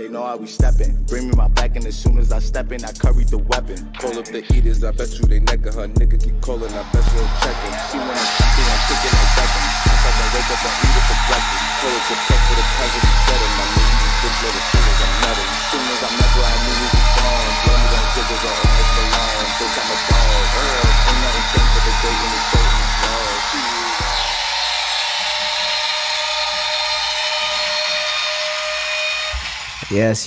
They know how we steppin'. Bring me my back, and as soon as I step in, I carry the weapon. Call up the eaters, I bet you they necking her. Nigga keep calling, I bet you don't checkin'. She wanna see I'm kicking like Beckham. I thought I wake up and eat it for breakfast. Call it to fuck for the president, said him. My niggas is big blood as soon as I met him. Soon as I met her, I knew we was gone. Blow me on jiggles or almost alarm. Bitch, I'm a dog. Ain't nothing thing for the day in the dirt and the dog. Yes.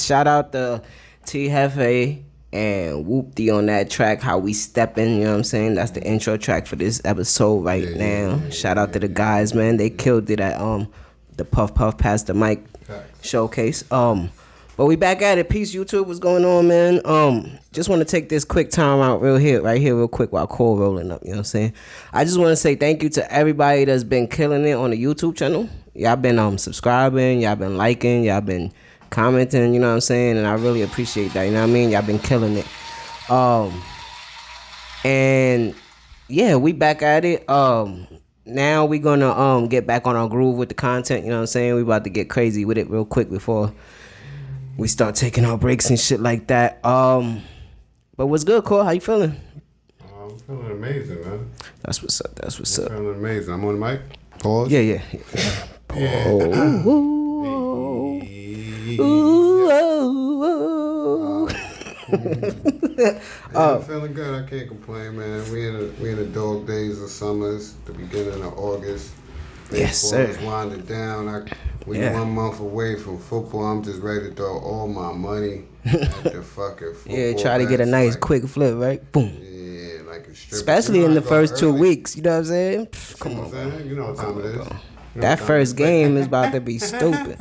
Shout out to T.Jefe and Whoopty on that track, How We Steppin', you know what I'm saying? That's the intro track for this episode now. Shout out to the guys, man. They killed it at the Puff Pass the Mic showcase. But we back at it. Peace, YouTube. What's going on, man? Just want to take this quick time out right here real quick while Cole rolling up, you know what I'm saying? I just want to say thank you to everybody that's been killing it on the YouTube channel. Y'all been subscribing, y'all been liking, y'all been commenting, you know what I'm saying? And I really appreciate that, you know what I mean? Y'all been killing it. And yeah, we back at it. Now we gonna get back on our groove with the content, you know what I'm saying? We about to get crazy with it real quick before we start taking our breaks and shit like that. But what's good, Cole? How you feeling? I'm feeling amazing, man. That's what's up. I'm feeling amazing. I'm on the mic. Pause. Yeah. Yeah. I'm feeling good. I can't complain, man. We in the dog days of summers, the beginning of August. Yes, sir. Baseball is winding down. We 1 month away from football. I'm just ready to throw all my money at the fucking football. Yeah, try to get a nice quick flip, right? Boom. Yeah, like a strip. Especially in the first 2 weeks, you know what I'm saying? Come on, bro. You know what time it is. That first game is about to be stupid.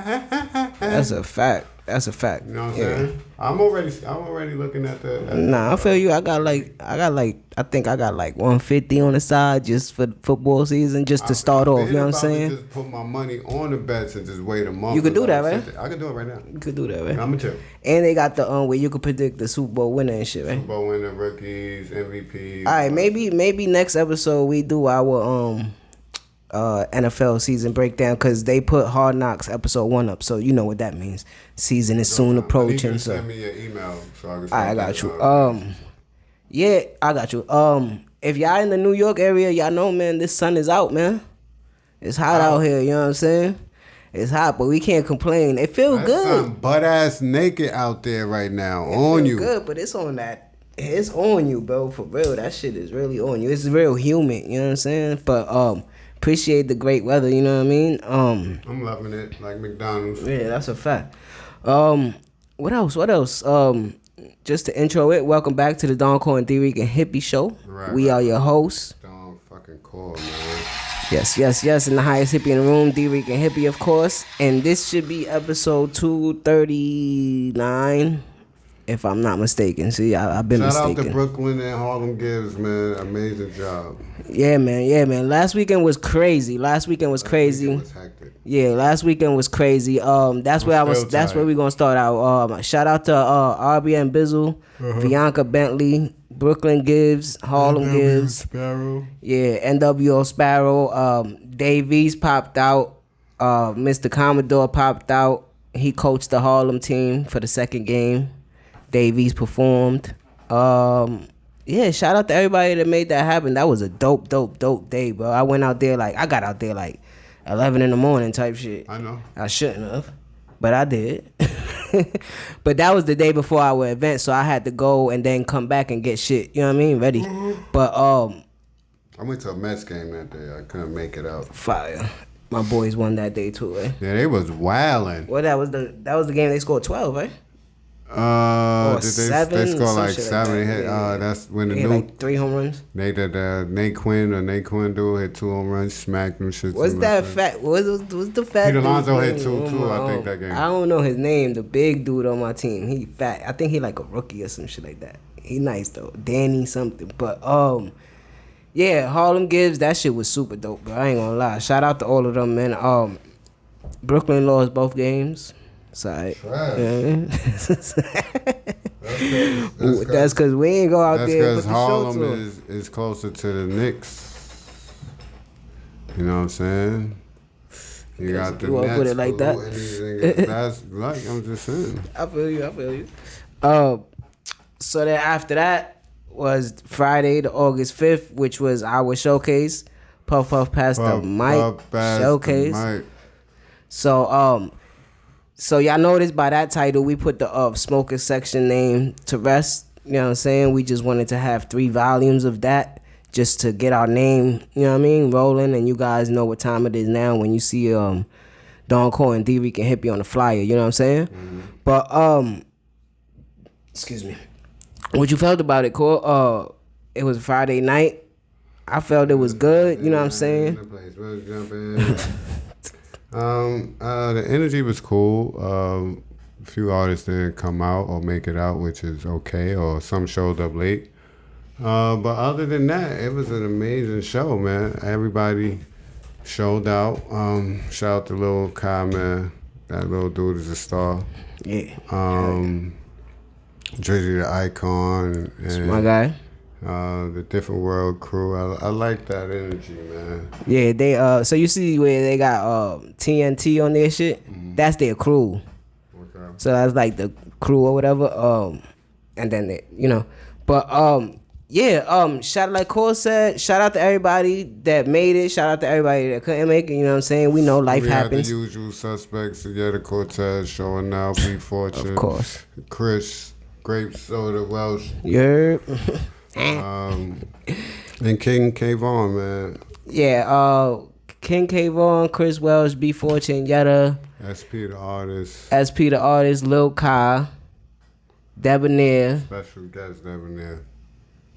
That's a fact. You know what I'm saying? I'm already looking at the. Nah, I feel you. I think I got like 150 on the side just for football season, just to start off. You know what I'm saying? Just put my money on the bets and just wait a month. You could do that, right? I can do it right now. You could do that, right? I'm a chill. And they got the where you could predict the Super Bowl winner and shit, right? Super Bowl winner, rookies, MVPs. All right, maybe next episode we do our NFL season breakdown, because they put Hard Knocks episode 1 up, so you know what that means. Season is soon approaching. You so send me your email so I can. I got you. Yeah, I got you. If y'all in the New York area, y'all know, man, this sun is out, man. It's hot out here. You know what I'm saying? It's hot, but we can't complain. It feels good. Butt ass naked out there right now on you. Good, but it's on that. It's on you, bro. For real, that shit is really on you. It's real humid. You know what I'm saying? But appreciate the great weather, you know what I mean? I'm loving it, like McDonald's. Yeah, that's a fact. What else? Just to intro it, welcome back to the Thedoncoreanddricanhippieshow. Right, we are your hosts. Don't fucking call, man. Yes, and the highest hippie in the room, Dricanhippie, of course. And this should be episode 239. If I'm not mistaken. See, I've been mistaken. Shout out to Brooklyn and Harlem Gives, man. Amazing job. Yeah, man. Last weekend was crazy. Last weekend was hectic. Yeah, last weekend was crazy. That's where we're gonna start out. Shout out to R.I.P and Bizzle, Bianca Bentley, Brooklyn Gives, Harlem Gives, Sparrow. Yeah, NWO Sparrow. Davies popped out. Mr. Commodore popped out. He coached the Harlem team for the second game. Davies performed. Yeah, shout out to everybody that made that happen. That was a dope day, bro. I got out there like 11 in the morning type shit. I know. I shouldn't have, but I did. But that was the day before our event, so I had to go and then come back and get shit. You know what I mean? Ready. But I went to a Mets game that day. I couldn't make it out. Fire. My boys won that day too, right? Yeah, they was wilding. Well, that was the game they scored 12, right? They scored like 7. That's when the new like 3 home runs. Nate Quinn dude hit 2 home runs, smacked them shit. What's that fat? What's the fat? Pete Alonso hit 2 too. I think that game. I don't know his name. The big dude on my team. He fat. I think he like a rookie or some shit like that. He nice though. Danny something. But yeah, Harlem Gives. That shit was super dope, bro. I ain't gonna lie. Shout out to all of them, man. Brooklyn lost both games. Sorry. That's because we ain't go out there. That's because Harlem is closer to the Knicks. You know what I'm saying? You got the you walk Nets with it like that. That's like I'm just saying. I feel you. So then after that was Friday, the August 5th, which was our showcase. Puff Puff Pass the Mic showcase. So so y'all noticed by that title we put the smoker section name to rest. You know what I'm saying? We just wanted to have 3 volumes of that just to get our name, you know what I mean, rolling, and you guys know what time it is now when you see Thedoncore and Dricanhippie on the flyer, you know what I'm saying? Mm-hmm. But excuse me. What you felt about it, Cole? It was Friday night. I felt it was good, you know what I'm saying? The energy was cool. A few artists didn't come out or make it out, which is okay, or some showed up late. But other than that, it was an amazing show, man. Everybody showed out. Shout out to Lil Kai, man. That little dude is a star. Yeah. Drizzy the Icon. And, my guy. The Different World crew. I like that energy, man. Yeah, they so you see where they got TNT on their shit? Mm-hmm. That's their crew. Okay. So that's like the crew or whatever. And then they, you know. But shout out, like Cole said, shout out to everybody that made it. Shout out to everybody that couldn't make it. You know what I'm saying? We know life happens. We had the usual suspects. The Cortez showing out. P. Fortune. Of course. Chris, Grape Soda, Welsh. Yeah. And King K. Vaughn, man. Yeah, King K. Vaughn, Chris Welsh, B. Fortune, Yetta. SP the artist, Lil Kai, Debonair. Special guest Debonair.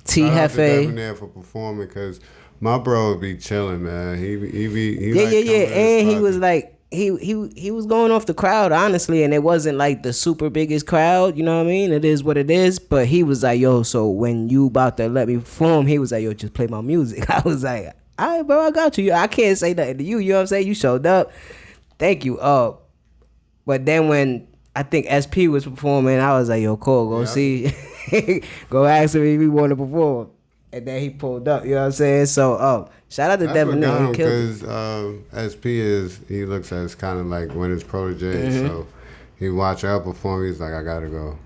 T.Jefe. Debonair for performing, because my bro would be chilling, man. He And he was like, he was going off the crowd, honestly, and it wasn't like the super biggest crowd, you know what I mean? It is what it is, but he was like, yo, so when you about to let me perform, he was like, yo, just play my music. I was like, all right, bro, I got you. I can't say nothing to you, you know what I'm saying? You showed up. Thank you. But then when I think SP was performing, I was like, yo, Cole, go see. Go ask him if he want to perform. And then he pulled up, you know what I'm saying? So, shout out to Devin. Because SP he looks as kind of like one of his protege. Mm-hmm. So he watch her perform. He's like, I gotta go.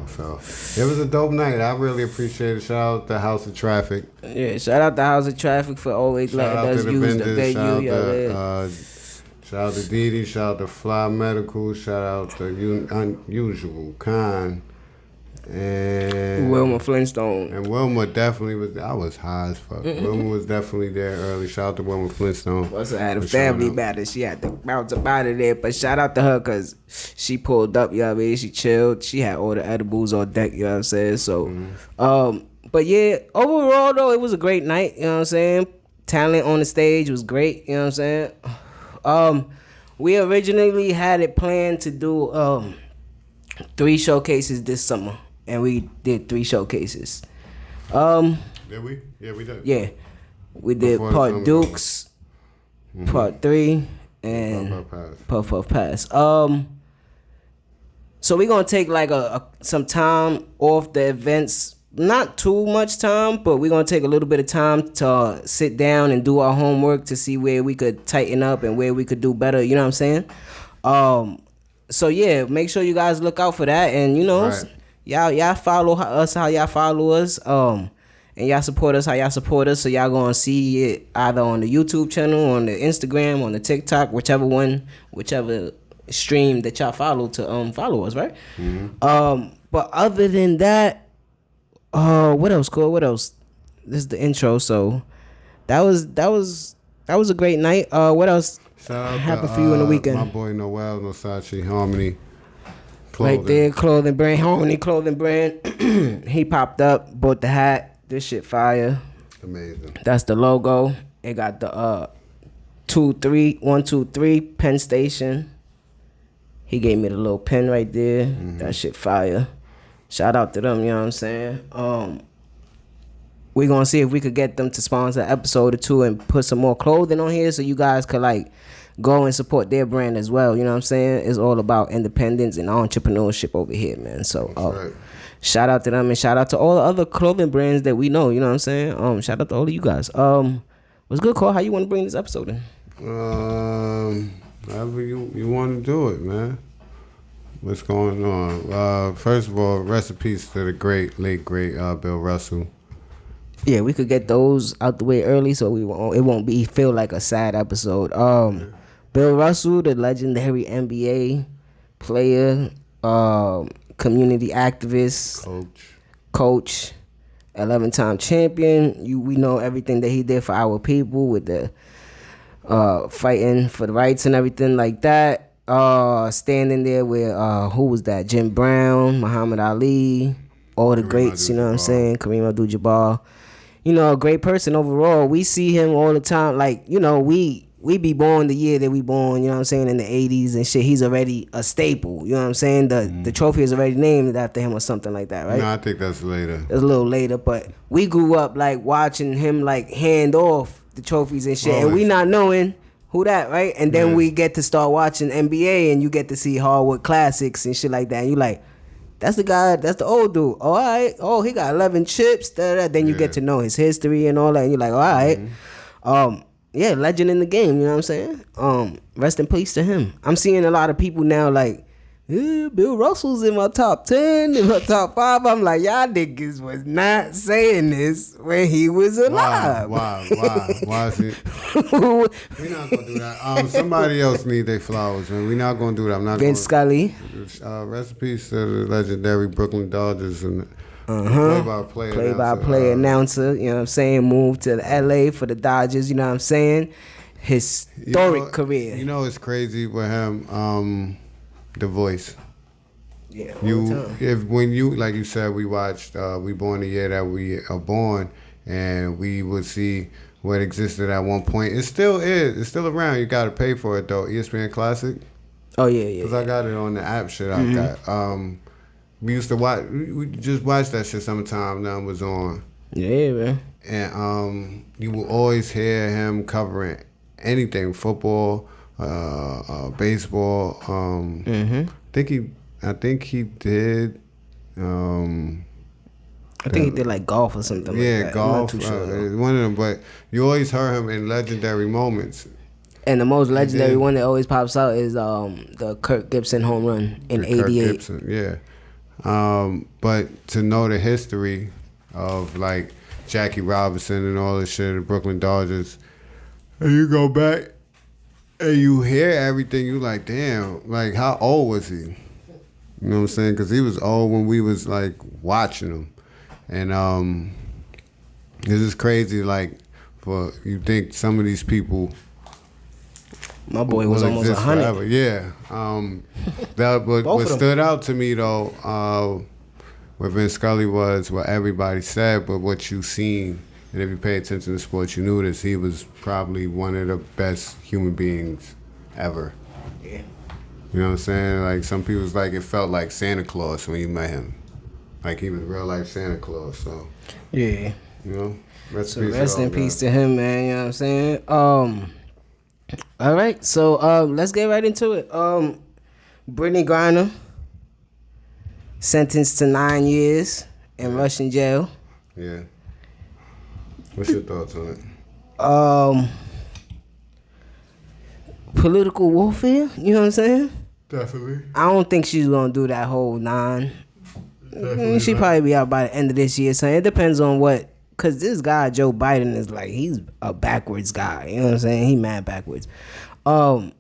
So it was a dope night. I really appreciate it. Shout out to House of Traffic. Yeah, shout out to House of Traffic for always letting us use the venue. Shout out to Didi. Shout out to Fly Medical. Shout out to Unusual Kind. And Wilma Flintstone. And Wilma definitely was. I was high as fuck. Wilma was definitely there early. Shout out to Wilma Flintstone. Plus, I had a family matter. She had to bounce up out of there. But shout out to her because she pulled up, you know what I mean? She chilled. She had all the edibles on deck, you know what I'm saying? So, but yeah, overall, though, it was a great night, you know what I'm saying? Talent on the stage was great, you know what I'm saying? We originally had it planned to do 3 showcases this summer. And we did 3 showcases. Did we? Yeah, we did. Yeah. We did Part Dukes, Part 3, and Puff Puff Pass. So we're going to take like some time off the events. Not too much time, but we're going to take a little bit of time to sit down and do our homework to see where we could tighten up and where we could do better. You know what I'm saying? So yeah, make sure you guys look out for that. And, you know... Right. Y'all follow us how y'all follow us, and y'all support us how y'all support us. So y'all gonna see it either on the YouTube channel, on the Instagram, on the TikTok, whichever stream that y'all follow to follow us, right? Mm-hmm. But other than that, what else? Cool. What else? This is the intro. So that was a great night. What else happened for you in the weekend? My boy Noel Nosachi Harmony. Clothing. Right there, clothing brand, Harmony clothing brand. He popped up, bought the hat. This shit fire. Amazing. That's the logo. It got the 1, 2, 3 pen station. He gave me the little pen right there. Mm-hmm. That shit fire. Shout out to them, you know what I'm saying? We're gonna see if we could get them to sponsor an episode or 2 and put some more clothing on here so you guys could like go and support their brand as well. You know what I'm saying? It's all about independence and entrepreneurship over here, man. So right. Shout out to them and shout out to all the other clothing brands that we know. You know what I'm saying? Shout out to all of you guys. What's good, Cole? How you want to bring this episode in? However you want to do it, man. What's going on? First of all, rest in peace to the late great Bill Russell. Yeah, we could get those out the way early, so it won't feel like a sad episode. Bill Russell, the legendary NBA player, community activist, coach, 11-time champion. We know everything that he did for our people with the fighting for the rights and everything like that. Standing there with who was that? Jim Brown, Muhammad Ali, all the greats. You know what I'm saying? Kareem Abdul-Jabbar. You know, a great person overall. We see him all the time. Like, you know, we be born the year that we born, you know what I'm saying, in the 80s and shit. He's already a staple, you know what I'm saying? The trophy is already named after him or something like that, right? No, I think that's later. It's a little later, but we grew up, like, watching him, like, hand off the trophies and shit, and we not knowing who that, right? And then we get to start watching NBA, and you get to see Hardwood Classics and shit like that, and you like, that's the guy, that's the old dude. All right. Oh, he got 11 chips. Then you get to know his history and all that. And you're like, all right. Yeah, legend in the game. You know what I'm saying? Rest in peace to him. I'm seeing a lot of people now like, Bill Russell's in my top 10, in my top 5. I'm like, y'all niggas was not saying this when he was alive. Why is it? We're not gonna do that. Somebody else need their flowers, man. We're not gonna do that. I'm not. Vince Scully. Rest in peace to the legendary Brooklyn Dodgers and play-by-play announcer. You know what I'm saying? Moved to LA for the Dodgers. You know what I'm saying? Historic career. You know it's crazy with him. The Voice. Yeah. When you like you said, we watched We Born the Year That We Are Born, and we would see what existed at one point. It still is. It's still around. You got to pay for it though. ESPN Classic. Oh yeah. Because I got it on the app. Shit, I got. We used to watch. We just watched that shit sometime. Now it was on. Yeah, man. And you will always hear him covering anything, football. Baseball. I think he did. I think he did like golf or something. Yeah, like that. golf. I'm not too sure. One of them, but you always heard him in legendary moments. And the most legendary one that always pops out is the Kirk Gibson home run in '88. Gibson, yeah. But to know the history of like Jackie Robinson and all this shit, the Brooklyn Dodgers, and you go back. And you hear everything, you like, damn, like, how old was he? You know what I'm saying? Because he was old when we was, like, watching him. And it's just crazy, like, for you think some of these people... My boy was almost 100. Forever. Yeah. What stood out to me, though, with Vince Scully was what everybody said, but what you seen... And if you pay attention to sports, you knew this. He was probably one of the best human beings ever. Yeah. You know what I'm saying? Like, some people was like, it felt like Santa Claus when you met him. Like, he was real life Santa Claus, so. Yeah. You know? Rest in peace to him, man. You know what I'm saying? All right, so let's get right into it. Britney Griener, sentenced to 9 years in Russian jail. Yeah. What's your thoughts on it? Political warfare, you know what I'm saying? Definitely. I don't think she's gonna do that whole 9. She'll probably be out by the end of this year. So it depends on what, cause this guy Joe Biden is like, he's a backwards guy. You know what I'm saying? He mad backwards. But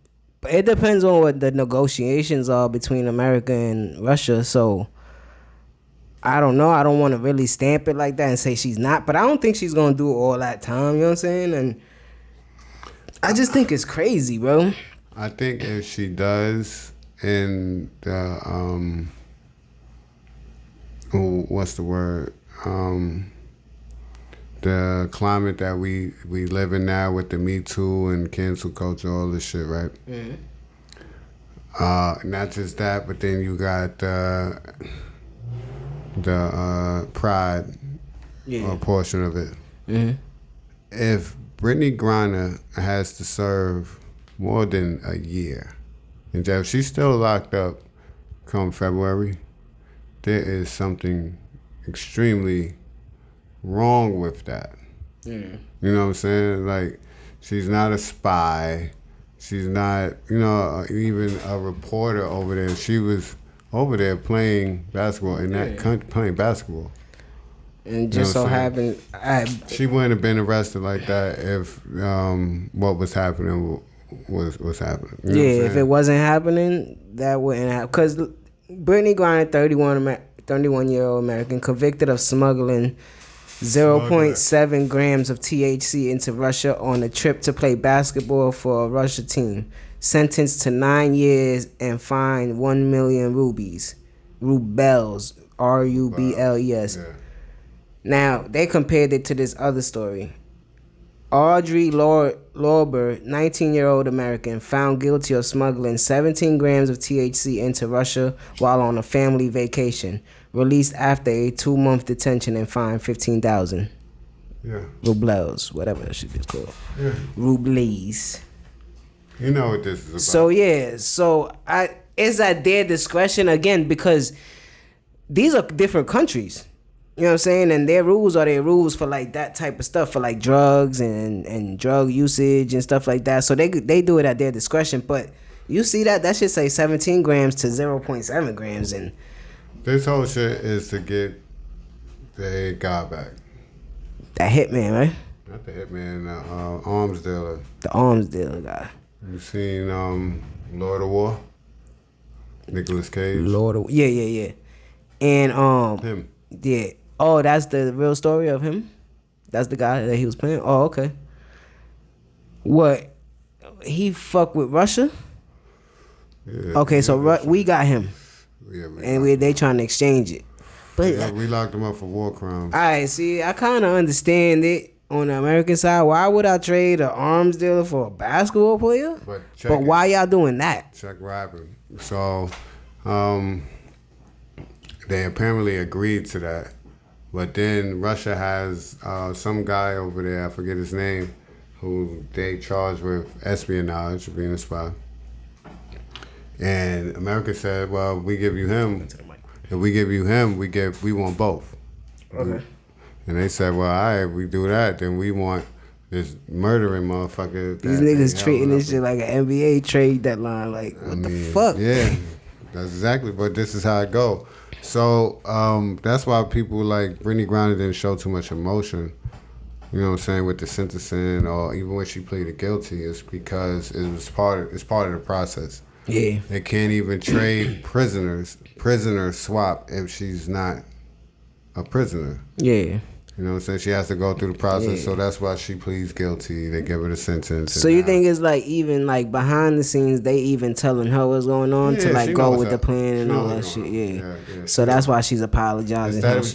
it depends on what the negotiations are between America and Russia. So I don't know. I don't want to really stamp it like that and say she's not, but I don't think she's gonna do all that time. You know what I'm saying? And I just think it's crazy, bro. I think if she does, in the what's the word? The climate that we live in now with the Me Too and cancel culture, all this shit, right? Mm-hmm. Not just that, but then you got the pride portion of it. Mm-hmm. If Britney Griener has to serve more than a year, and if she's still locked up come February, there is something extremely wrong with that. You know what I'm saying? Like, She's not a spy. She's not, even a reporter over there. She was over there playing basketball in that country, playing basketball. And just so happened, she wouldn't have been arrested like that if what was happening was happening. You know if it wasn't happening, that wouldn't happen. Because Britney Griener, 31-year-old American, convicted of smuggling 0.7 grams of THC into Russia on a trip to play basketball for a Russia team. Sentenced to 9 years and fined 1 million rubles. Rubles. RUBLES. Yeah. Now, they compared it to this other story. Audrey Lorber, 19-year-old American, found guilty of smuggling 17 grams of THC into Russia while on a family vacation. Released after a 2-month detention and fined 15,000. Yeah. Rubles, whatever that shit is called. Yeah. Rubles. You know what this is about. So it's at their discretion again, because these are different countries. You know what I'm saying? And their rules are their rules for like that type of stuff, for like drugs and drug usage and stuff like that. So they do it at their discretion. But you see that should say 17 grams to 0.7 grams. And this whole shit is to get the guy back. That hitman, right? Not the hitman, the arms dealer. The arms dealer guy. You seen Lord of War? Nicolas Cage. Yeah. And him. Yeah. Oh, that's the real story of him? That's the guy that he was playing? Oh, okay. What? He fuck with Russia? Yeah. Okay, so we got him. Yeah, and they trying to exchange it. But we locked him up for war crimes. Alright, see, I kind of understand it on the American side. Why would I trade an arms dealer for a basketball player? But why y'all doing that? Check rapping. So, they apparently agreed to that. But then Russia has some guy over there, I forget his name, who they charged with espionage, being a spy. And America said, well, we give you him. If we give you him, we want both. Okay. And they said, well, all right, we do that, then we want this murdering motherfucker. These niggas treating this shit like an NBA trade deadline. Like, what the fuck? Yeah, that's exactly, but this is how it go. So that's why people like Britney Griener didn't show too much emotion. You know what I'm saying, with the sentencing, or even when she pleaded guilty, it's because it's part of the process. Yeah. They can't even trade prisoner swap if she's not a prisoner. Yeah. You know what I'm saying? She has to go through the process, so that's why she pleads guilty. They give her the sentence. So you think it's like even like behind the scenes, they even telling her what's going on to like go with the plan and all that shit? Yeah. So that's why she's apologizing. Instead of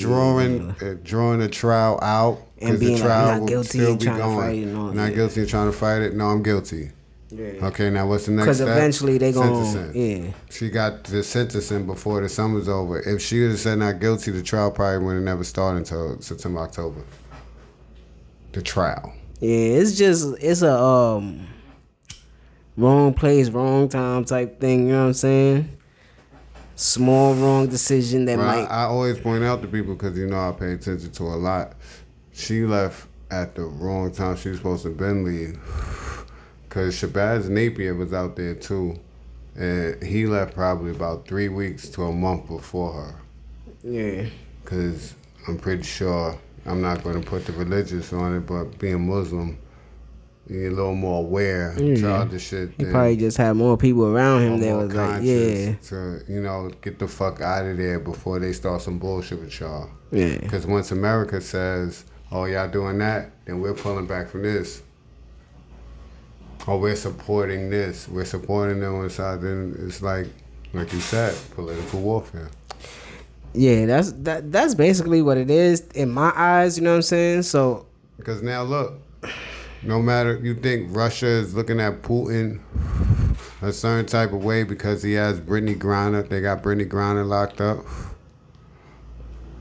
drawing the trial out and being the trial like not guilty and trying to fight it and all that. Not guilty and trying to fight it. No, I'm guilty. Yeah. Okay, now what's the next step? Because eventually they going, yeah. She got the sentencing before the summer's over. If she would have said not guilty, the trial probably would have never started until September, October. The trial. Yeah, it's a wrong place, wrong time type thing, you know what I'm saying? Small wrong decision that might... I always point out to people, because I pay attention to a lot. She left at the wrong time. She was supposed to have been leave. Because Shabazz Napier was out there too. And he left probably about 3 weeks to a month before her. Yeah. Because I'm pretty sure, I'm not going to put the religious on it, but being Muslim, you're a little more aware to other shit. He probably just had more people around him that was like, yeah. To, get the fuck out of there before they start some bullshit with y'all. Yeah. Because once America says, oh, y'all doing that, then we're pulling back from this. Or we're supporting this. We're supporting them on the side. Then it's like you said, political warfare. Yeah, that's basically what it is in my eyes. You know what I'm saying? So because now look, no matter you think Russia is looking at Putin a certain type of way because he has Britney Griener. They got Britney Griener locked up,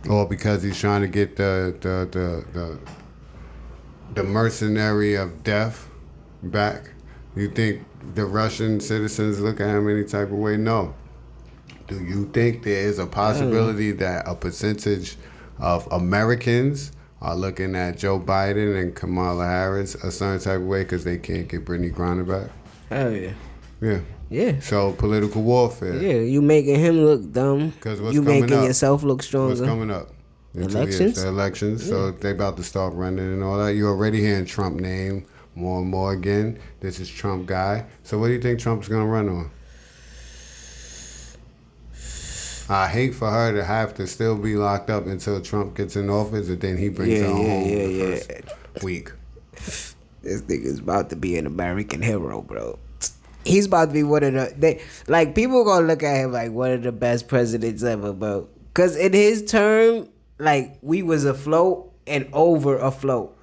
or because he's trying to get the mercenary of death back. You think the Russian citizens look at him any type of way? No. Do you think there is a possibility that a percentage of Americans are looking at Joe Biden and Kamala Harris a certain type of way because they can't get Brittany Griner back. Hell yeah. Yeah. Yeah. So political warfare. Yeah, you making him look dumb. Because what's you coming making up? yourself look stronger. What's coming up? In 2 years, Elections? the elections. Yeah. So they about to start running and all that. You're already hearing Trump name more and more again. This is Trump guy. So what do you think Trump's going to run on? I hate for her to have to still be locked up until Trump gets in office, and then he brings her home the first week. This nigga's about to be an American hero, bro. He's about to be one of the... people gonna look at him like one of the best presidents ever, bro. Because in his term, we was afloat and over afloat.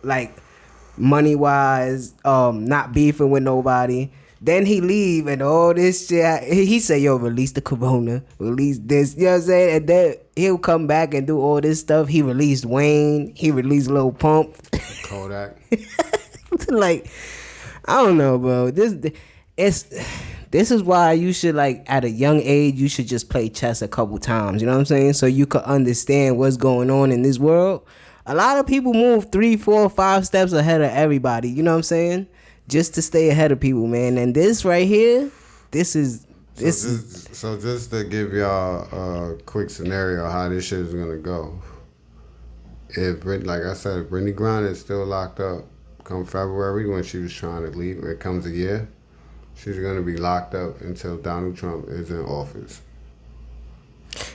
Money-wise, not beefing with nobody. Then he leave and all this shit. He say, yo, release the corona. Release this. You know what I'm saying? And then he'll come back and do all this stuff. He released Wayne. He released Lil Pump. Kodak. I don't know, bro. This is why you should, at a young age, you should just play chess a couple times. You know what I'm saying? So you could understand what's going on in this world. A lot of people move 3, 4, 5 steps ahead of everybody. You know what I'm saying? Just to stay ahead of people, man. And this right here, So just to give y'all a quick scenario how this shit is gonna go. If like I said, if Brittany Griner is still locked up come February when she was trying to leave, it comes a year, she's gonna be locked up until Donald Trump is in office.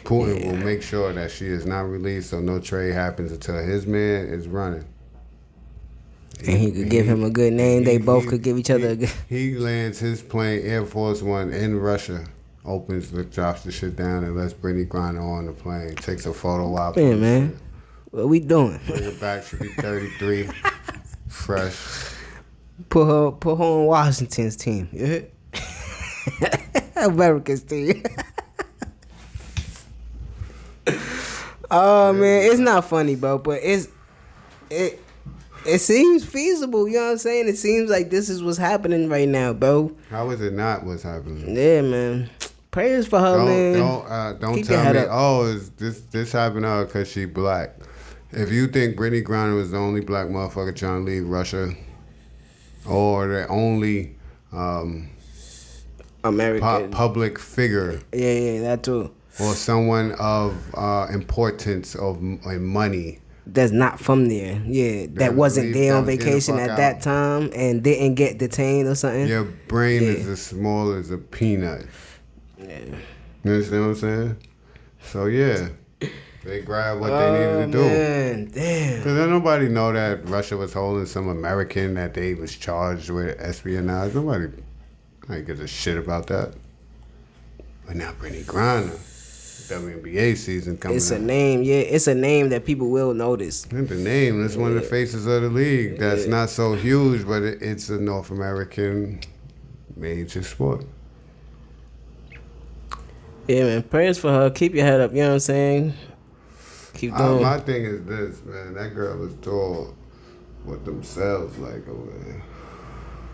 Putin will make sure that she is not released, so no trade happens until his man is running. And he could give him a good name. They both could give each other a good... He lands his plane, Air Force One, in Russia, drops the shit down, and lets Brittany Griner on the plane. Takes a photo op. Yeah, man. What we doing? Bring her back. She'll be 33. Fresh. Put her on Washington's team. Yeah. America's team. Oh, man. It's not funny, bro, but it seems feasible, you know what I'm saying? It seems like this is what's happening right now, bro. How is it not what's happening? Yeah, man. Prayers for her, man. Don't Keep tell me, is this happened to her because she black. If you think Brittany Griner was the only black motherfucker trying to leave Russia, or the only American public figure. Yeah, that too. Or someone of importance of money. That's not from there. Yeah, that wasn't there on vacation at that time and didn't get detained or something. Your brain is as small as a peanut. Yeah. You understand what I'm saying? So, yeah. They grabbed what they needed to do. Man, damn. Because then nobody know that Russia was holding some American that they was charged with espionage. Nobody gives a shit about that. But now Brittany Griner, WNBA season coming It's a up. name, yeah. It's a name that people will notice. It's the name. It's one of the faces of the league. That's not so huge, but it's a North American major sport. Yeah, man. Prayers for her. Keep your head up. You know what I'm saying? Keep going. My thing is this, man. That girl was tall with themselves, over there.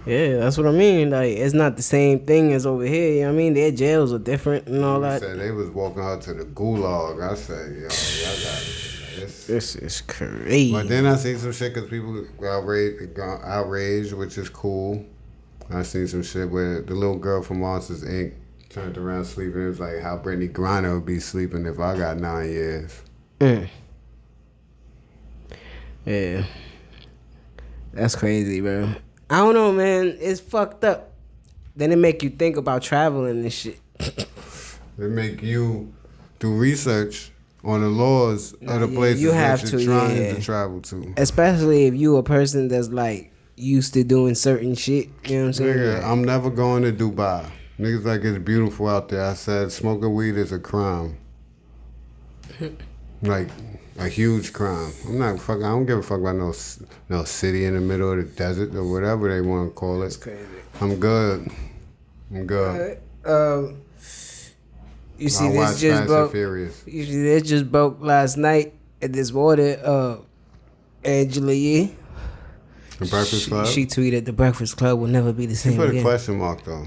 Yeah, that's what I mean. It's not the same thing as over here. You know what I mean? Their jails are different and all that. Said they was walking her to the gulag. I said, yo, y'all got it. This is crazy. But then I seen some shit because people got outraged, which is cool. I seen some shit where the little girl from Monsters, Inc. turned around sleeping. It was like how Brittany Griner would be sleeping if I got 9 years. Yeah. That's crazy, bro. I don't know, man. It's fucked up. Then it make you think about traveling and shit. They make you do research on the laws of the places you have that you're trying to travel to. Especially if you a person that's used to doing certain shit. You know what I'm saying? Nigga, I'm never going to Dubai. Niggas like it's beautiful out there. I said smoking weed is a crime. A huge crime. I don't give a fuck about no city in the middle of the desert or whatever they want to call it. That's crazy. I'm good. You see, this just broke. This just broke last night at this water. Angela Yee. The Breakfast Club? She tweeted, "The Breakfast Club will never be the same She put again." a question mark though.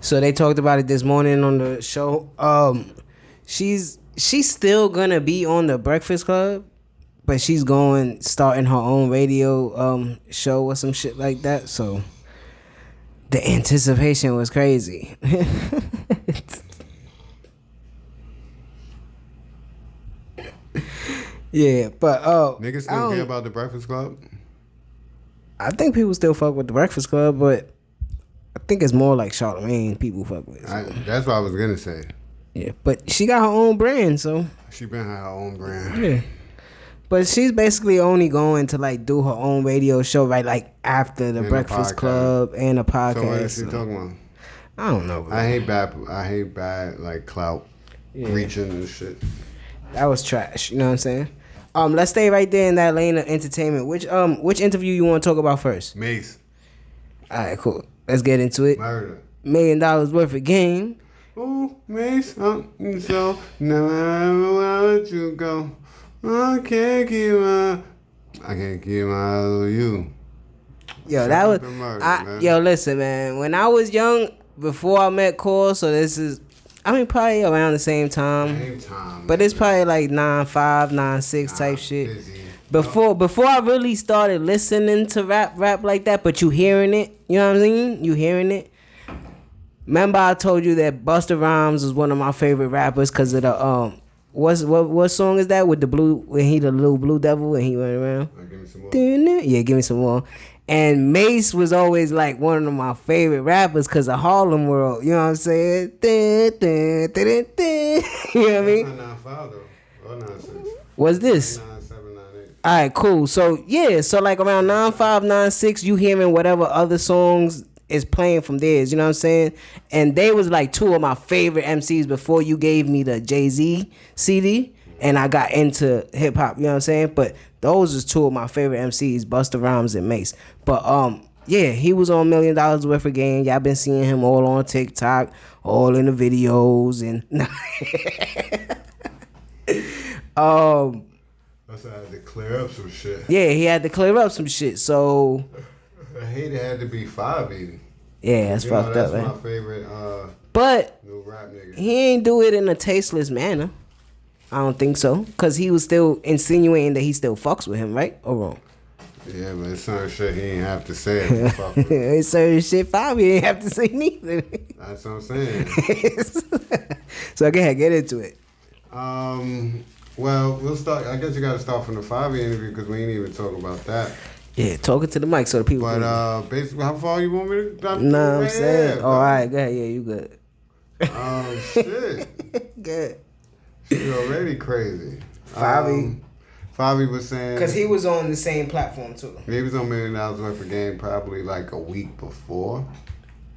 So they talked about it this morning on the show. She's still gonna be on the Breakfast Club, but she's starting her own radio show or some shit like that. So the anticipation was crazy. Yeah, but niggas still care about the Breakfast Club. I think people still fuck with the Breakfast Club, but I think it's more like Charlamagne people fuck with. So. That's what I was gonna say. Yeah, but she got her own brand, so she been her own brand. Yeah, but she's basically only going to like do her own radio show right like after the Breakfast Club and a podcast. So what is she talking about? I don't know. Bro. I hate bad like clout reaching and shit. That was trash. You know what I'm saying? Let's stay right there in that lane of entertainment. Which interview you want to talk about first? Mase. All right, cool. Let's get into it. Murder. $1 million worth of game. Ooh, Mase, so never let you go. I can't keep my eye on you. Yo, that was murder, yo. Listen, man. When I was young, before I met Cole, so this is. I mean, probably around the same time. But it's probably like 9'5", 9'6" type shit. Busy. Before I really started listening to rap like that, but you hearing it, you know what I'm saying? You hearing it. Remember I told you that Busta Rhymes was one of my favorite rappers because of the what song is that with the blue when he the little blue devil and he went around? Give me some more. Yeah, give me some more. And Mase was always like one of my favorite rappers because of Harlem World. You know what I'm saying? You know what I mean? 9'5" though. Or 9'6". What's this? 9'7", 9'8". All right, cool. So yeah, so like around 9'5", 9'6", you hearing whatever other songs is playing from theirs. You know what I'm saying? And they was like two of my favorite MCs before you gave me the Jay-Z CD. And I got into hip hop, you know what I'm saying? But those is two of my favorite MCs, Busta Rhymes and Mase. But yeah, he was on $1 million worth of game. Y'all been seeing him all on TikTok, all in the videos and That's why I had to clear up some shit. Yeah, he had to clear up some shit. So I hate it had to be 580. Yeah, that's fucked up, man. That's my favorite but new rap nigga. He ain't do it in a tasteless manner. I don't think so. Because he was still insinuating that he still fucks with him, right? Or wrong? Yeah, but it's certain shit he ain't have to say it. Fuck with. It's certain shit Fabi ain't have to say neither. That's what I'm saying. So go ahead, get into it. Well, we'll start. I guess you got to start from the Fabi interview because we ain't even talk about that. Yeah, talking to the mic so the people. But basically, how far you want me to drop? Nah, I'm saying. All right, go ahead. Yeah, you good. Shit. Good. She's already crazy. Fabi was saying because he was on the same platform too. He was on $1 million worth of game probably like a week before.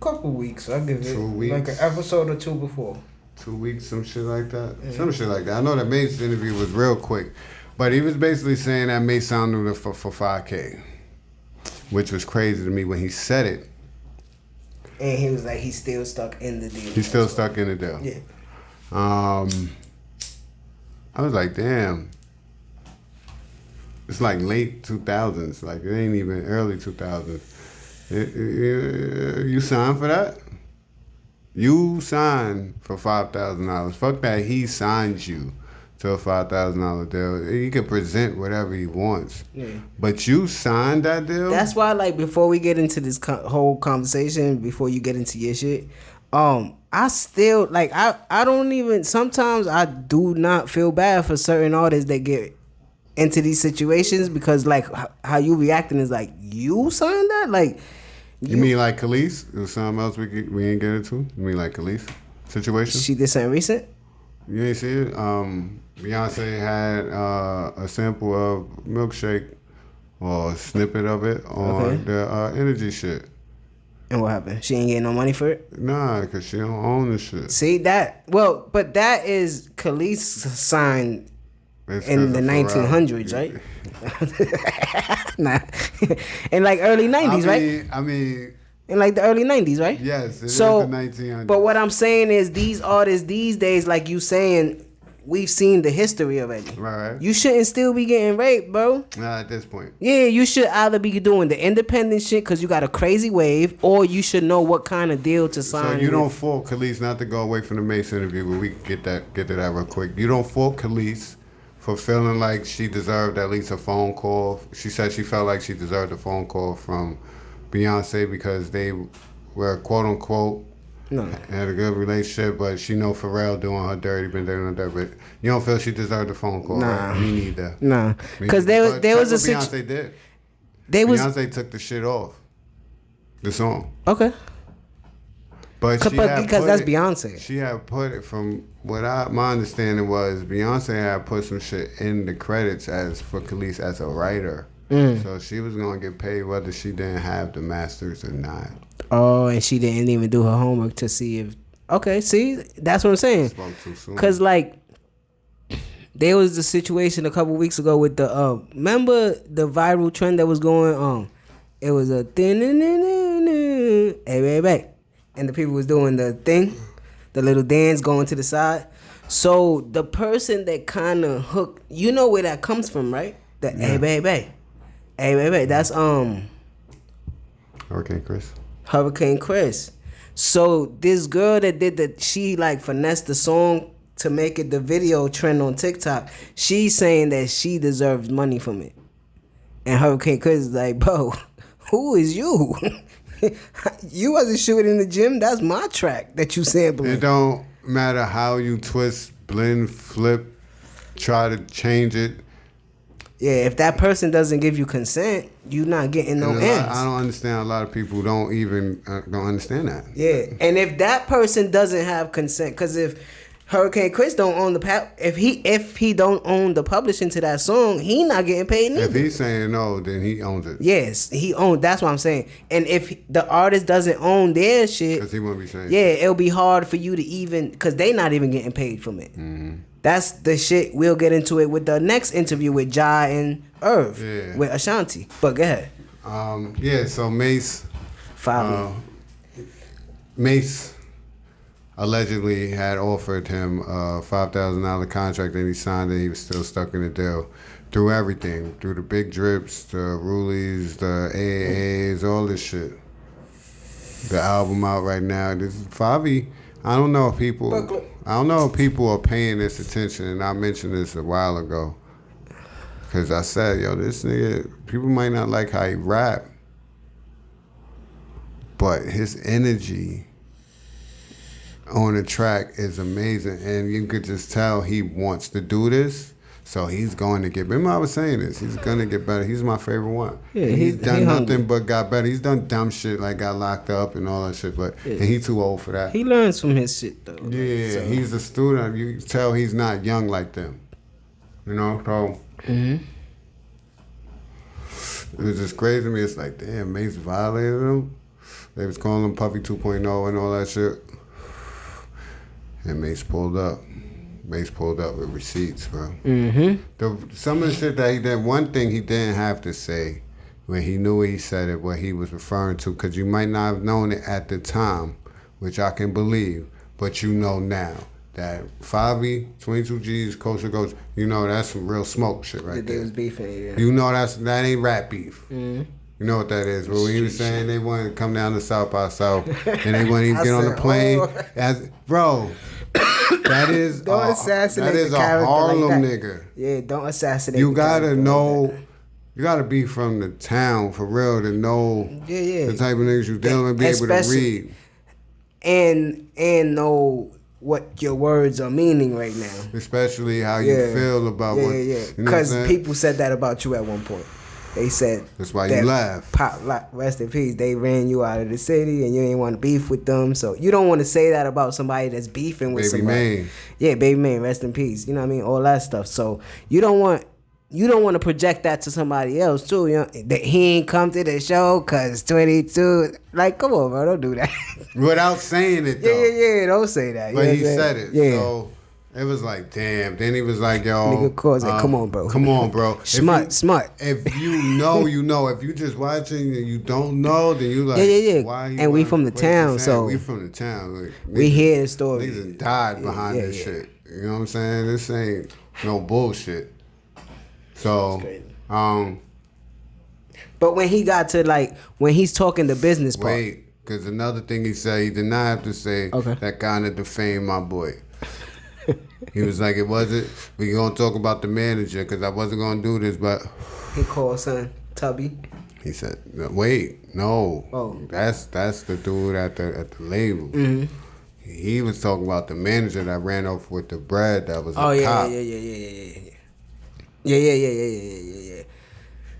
Couple weeks, I give it 2 weeks, like an episode or two before. 2 weeks, some shit like that. Yeah. Some shit like that. I know that Mace interview was real quick, but he was basically saying that Mace sounded for $5K, which was crazy to me when he said it. And he was like, he's still stuck in the deal. He's still stuck in the deal. Yeah. I was like, damn. It's like late 2000s. Like, it ain't even early 2000s. You signed for that? You signed for $5,000. Fuck that he signed you to a $5,000 deal. He can present whatever he wants. Yeah. But you signed that deal? That's why, like, before we get into this whole conversation, before you get into your shit, I still, like, I don't even, sometimes I do not feel bad for certain artists that get into these situations because, like, how you reacting is like, you signed that? Like, you mean like Khalees? Or something else we ain't get into? You mean like Khalees situation? She did something recent? You ain't see it? Beyonce had a sample of Milkshake or a snippet of it on the energy shit. And what happened? She ain't getting no money for it? Nah, because she don't own the shit. See, that... Well, but that is Khalees signed in the 1900s, right? Nah. In like early 90s, right? I mean... In like the early 90s, right? Yes, it is the 1900s. But what I'm saying is these artists these days, like you saying... We've seen the history already. Right. You shouldn't still be getting raped, bro. Nah, at this point. Yeah, you should either be doing the independent shit because you got a crazy wave, or you should know what kind of deal to sign. So you don't fault Khalees, not to go away from the Mase interview, but we can get to that real quick. You don't fault Khalees for feeling like she deserved at least a phone call. She said she felt like she deserved a phone call from Beyonce because they were quote unquote had a good relationship, but she know Pharrell doing her dirty, been doing her dirty. But you don't feel she deserved a phone call, right? Me neither. Nah, because there was a Beyonce did. Beyonce took the shit off the song. Okay. But because that's Beyonce. She had put it from what my understanding was Beyonce had put some shit in the credits for Khalees as a writer. So she was gonna get paid whether she didn't have the masters or not. Oh, and she didn't even do her homework to see if. Okay, see, that's what I'm saying. Spoke too soon. Cause like, there was the situation a couple weeks ago with the remember the viral trend that was going on. It was a hey baby, and the people was doing the thing, the little dance going to the side. So the person that kind of hooked, you know where that comes from, right? The hey baby. Hey, baby, that's Hurricane Chris. So this girl that did she like finessed the song to make it the video trend on TikTok. She's saying that she deserves money from it. And Hurricane Chris is like, bro, who is you? You wasn't shooting in the gym. That's my track that you sampling. It don't matter how you twist, blend, flip, try to change it. Yeah, if that person doesn't give you consent, you're not getting no ends. I don't understand. A lot of people don't even don't understand that. Yeah, and if that person doesn't have consent, because if Hurricane Chris don't own if he don't own the publishing to that song, he not getting paid neither. If he's saying no, then he owns it. Yes, he owns. That's what I'm saying. And if the artist doesn't own their shit, because he won't be saying. Yeah, it'll be hard for you to even, because they not even getting paid from it. Mm-hmm. That's the shit. We'll get into it with the next interview with Ja and Irv with Ashanti. But go ahead. So Mase. Mase allegedly had offered him a $5,000 contract and he signed it. He was still stuck in the deal. Through everything. Through the big drips, the Rulies, the AAs, all this shit. The album out right now. This is Favi. I don't know if people are paying this attention, and I mentioned this a while ago. Because I said, this nigga, people might not like how he rap, but his energy on the track is amazing, and you could just tell he wants to do this. So he's going to get. Remember I was saying this. He's going to get better. He's my favorite one. Yeah, he's done nothing but got better. He's done dumb shit like got locked up and all that shit. But and he's too old for that. He learns from his shit though. Yeah, so. He's a student. You can tell he's not young like them. You know, so it was just crazy to me. It's like, damn, Mase violated him. They was calling him Puffy 2.0 and all that shit. And Mase pulled up. Mase pulled up with receipts, bro. Some of the shit that he did, one thing he didn't have to say, when he knew he said it, what he was referring to, because you might not have known it at the time, which I can believe, but you know now. That 5E, 22 G's, Coast to Coast, that's some real smoke shit right there. They was beefing, yeah. That ain't rap beef. You know what that is. But when he was saying they wanted to come down to South by South, and they wouldn't even get on the plane, bro... That is don't assassinate that is the a Harlem like nigga. Yeah, don't assassinate. You gotta know. You gotta be from the town for real to know the type of niggas you dealing with, be able to read and know what your words are meaning right now. Especially how you feel about what. Because people said that about you at one point. They said that's why you laugh. Pop, rest in peace. They ran you out of the city, and you ain't want to beef with them. So you don't want to say that about somebody that's beefing with somebody. Man. Yeah, baby man, rest in peace. You know what I mean? All that stuff. So you don't want to project that to somebody else too. That he ain't come to the show cause 22. Like, come on, bro, don't do that. Without saying it though. Yeah, don't say that. But he said it. Yeah. So it was like, damn. Then he was like, yo. Nigga calls it, come on, bro. Come on, bro. Smart. If you know, you know. If you just watching and you don't know, then you like, yeah. Why and we from the town, so. We from the town. Like, we hear the story. Niggas died behind this shit. You know what I'm saying? This ain't no bullshit. So, but when he got to when he's talking the business part. Wait, because another thing he said, he did not have to say that kind of defamed my boy. He was like, it wasn't. We gonna talk about the manager because I wasn't gonna do this, but he called son Tubby. He said, "Wait, no. Oh. That's the dude at the label. Mm-hmm. He was talking about the manager that ran off with the bread that was a cop. Yeah.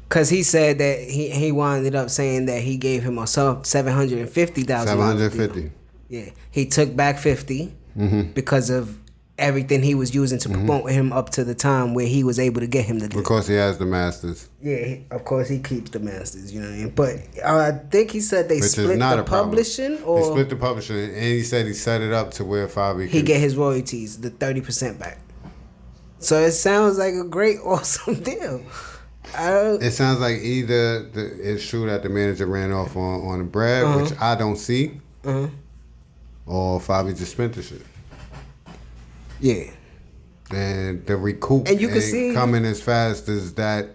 Cause he said that he wound up saying that he gave him a sum $750,000. $750. Yeah, he took back 50 because of everything he was using to promote him up to the time where he was able to get him the deal. Because he has the masters. Yeah, of course he keeps the masters. You know what I mean? But I think he said they split the publishing, or they split the publishing, and he said he set it up to where Fabi he get his royalties, the 30% back. So it sounds like a great, awesome deal. It sounds like either it's true that the manager ran off on the bread, which I don't see, or Fabi just spent the shit. Yeah. And the recoup and you can see coming as fast as that.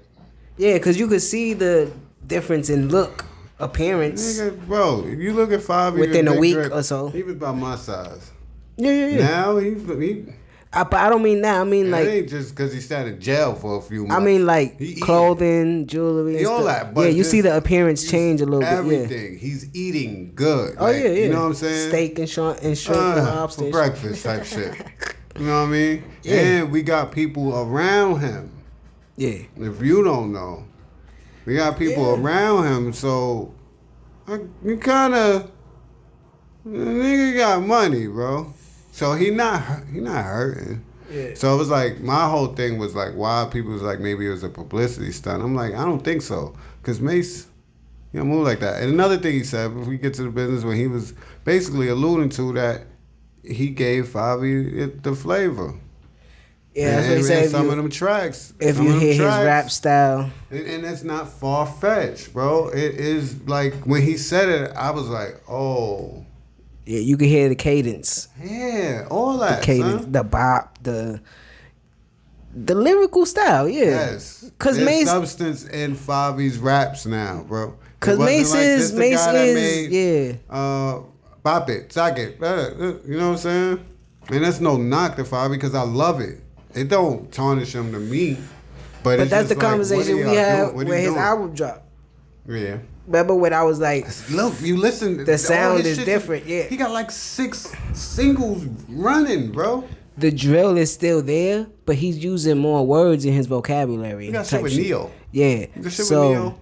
Yeah, because you could see the difference in look, appearance. Nigga, bro, if you look at Fabi within a week or so. He was about my size. Yeah. Now he but I don't mean that. I mean like. It ain't just because he sat in jail for a few months. I mean like clothing, jewelry, and all stuff. that. But yeah, you see the appearance change a little bit. Everything. Yeah. He's eating good. Oh yeah. You know what I'm saying? Steak and shrimp and lobster for breakfast type shit. You know what I mean? Yeah. And we got people around him. Yeah. If you don't know, we got people around him. So you kind of nigga got money, bro. So he not hurting. Yeah. So it was like my whole thing was like why people was like maybe it was a publicity stunt. I'm like I don't think so, cause Mase, you don't move like that. And another thing he said, if we get to the business, when he was basically alluding to that he gave Fabi the flavor. Yeah, that's what he said. Some of them tracks. If you hear his rap style. And it's not far-fetched, bro. It is like, when he said it, I was like, oh. Yeah, you can hear the cadence. Yeah, all that, the cadence, son. the bop, the lyrical style, yeah. Yes. Because There's Mase substance in Fabi's raps now, bro. Because Mase is, Bop it, sock it, you know what I'm saying? And that's no knock to Fabi because I love it. It don't tarnish him to me. But it's that's just the conversation we had when his doing? album dropped. Yeah. Remember when I was like, look, you listen. The sound is different, yeah. He got like 6 singles running, bro. The drill is still there, but he's using more words in his vocabulary. He got shit with Neo. Yeah. He got shit with Neo.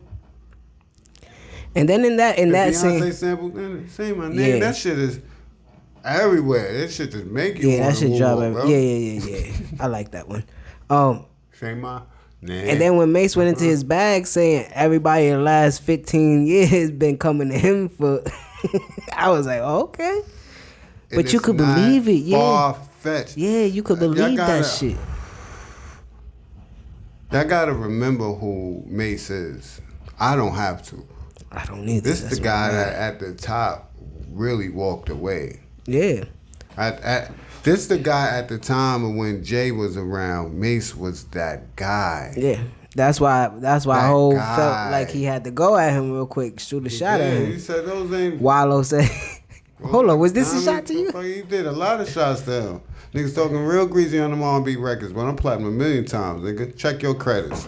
And then in that Beyonce sample, say my name. Yeah. That shit is everywhere. That shit just make you that shit drop bro. Yeah. I like that one. Say my name. And then when Mase went into his bag saying everybody in the last 15 years been coming to him for, I was like, okay. And but you could believe it, yeah. Far-fetched. Yeah, you could believe that shit. I gotta remember who Mase is. I don't have to. I don't need this. This is the guy that at the top really walked away. Yeah. This is the guy at the time of when Jay was around. Mase was that guy. Yeah. That's why Ho felt like he had to go at him real quick, shoot a shot at him. He said those ain't. Wallow said, hold on, was this a shot to you? He did a lot of shots to him. Niggas talking real greasy on them R&B records, but I'm platinum 1,000,000 times, nigga. Check your credits.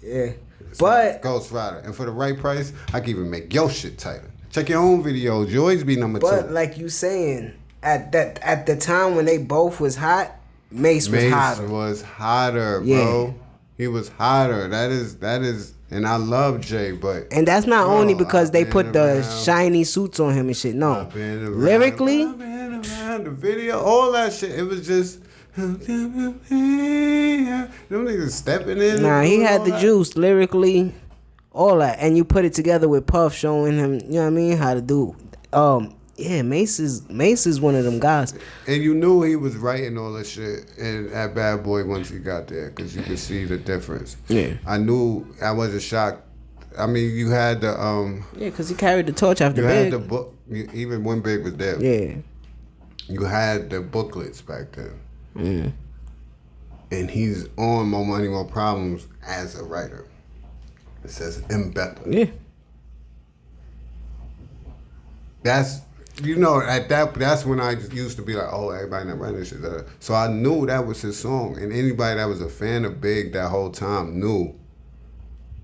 Yeah. But Ghost Rider. And for the right price, I can even make your shit tighter. Check your own videos. You always be number 2. But like you saying, at the time when they both was hot, Mase was hotter. Mase was hotter, bro. Yeah. He was hotter. That is, and I love Jay, but and that's not only because they put the shiny suits on him and shit. No, lyrically, I've been around the video, all that shit. It was just. Them niggas stepping in. Nah, he had the juice lyrically, all that, and you put it together with Puff showing him, you know what I mean, how to do. Mase is one of them guys. And you knew he was writing all that shit at Bad Boy once he got there, because you could see the difference. Yeah, I knew. I wasn't shocked. I mean, you had the because he carried the torch after you Big. had the book, even when Big was there. Yeah, you had the booklets back then. Mm. And he's on More Money, More Problems as a writer. It says Mbetta. Yeah. That's you know, that's when I used to be like, oh, everybody not running this shit. So I knew that was his song, and anybody that was a fan of Big that whole time knew.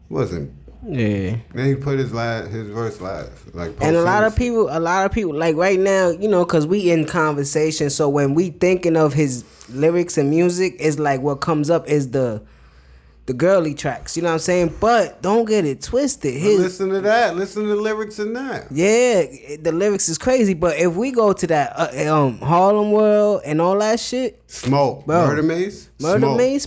Wasn't. Yeah. Then he put his verse last. Like, and a lot of people, like right now, you know, cause we in conversation. So when we thinking of his lyrics and music, it's like what comes up is the girly tracks. You know what I'm saying? But don't get it twisted. Listen to that. Listen to the lyrics in that. Yeah, the lyrics is crazy. But if we go to that Harlem World and all that shit, Smoke, bro. Murder Maze,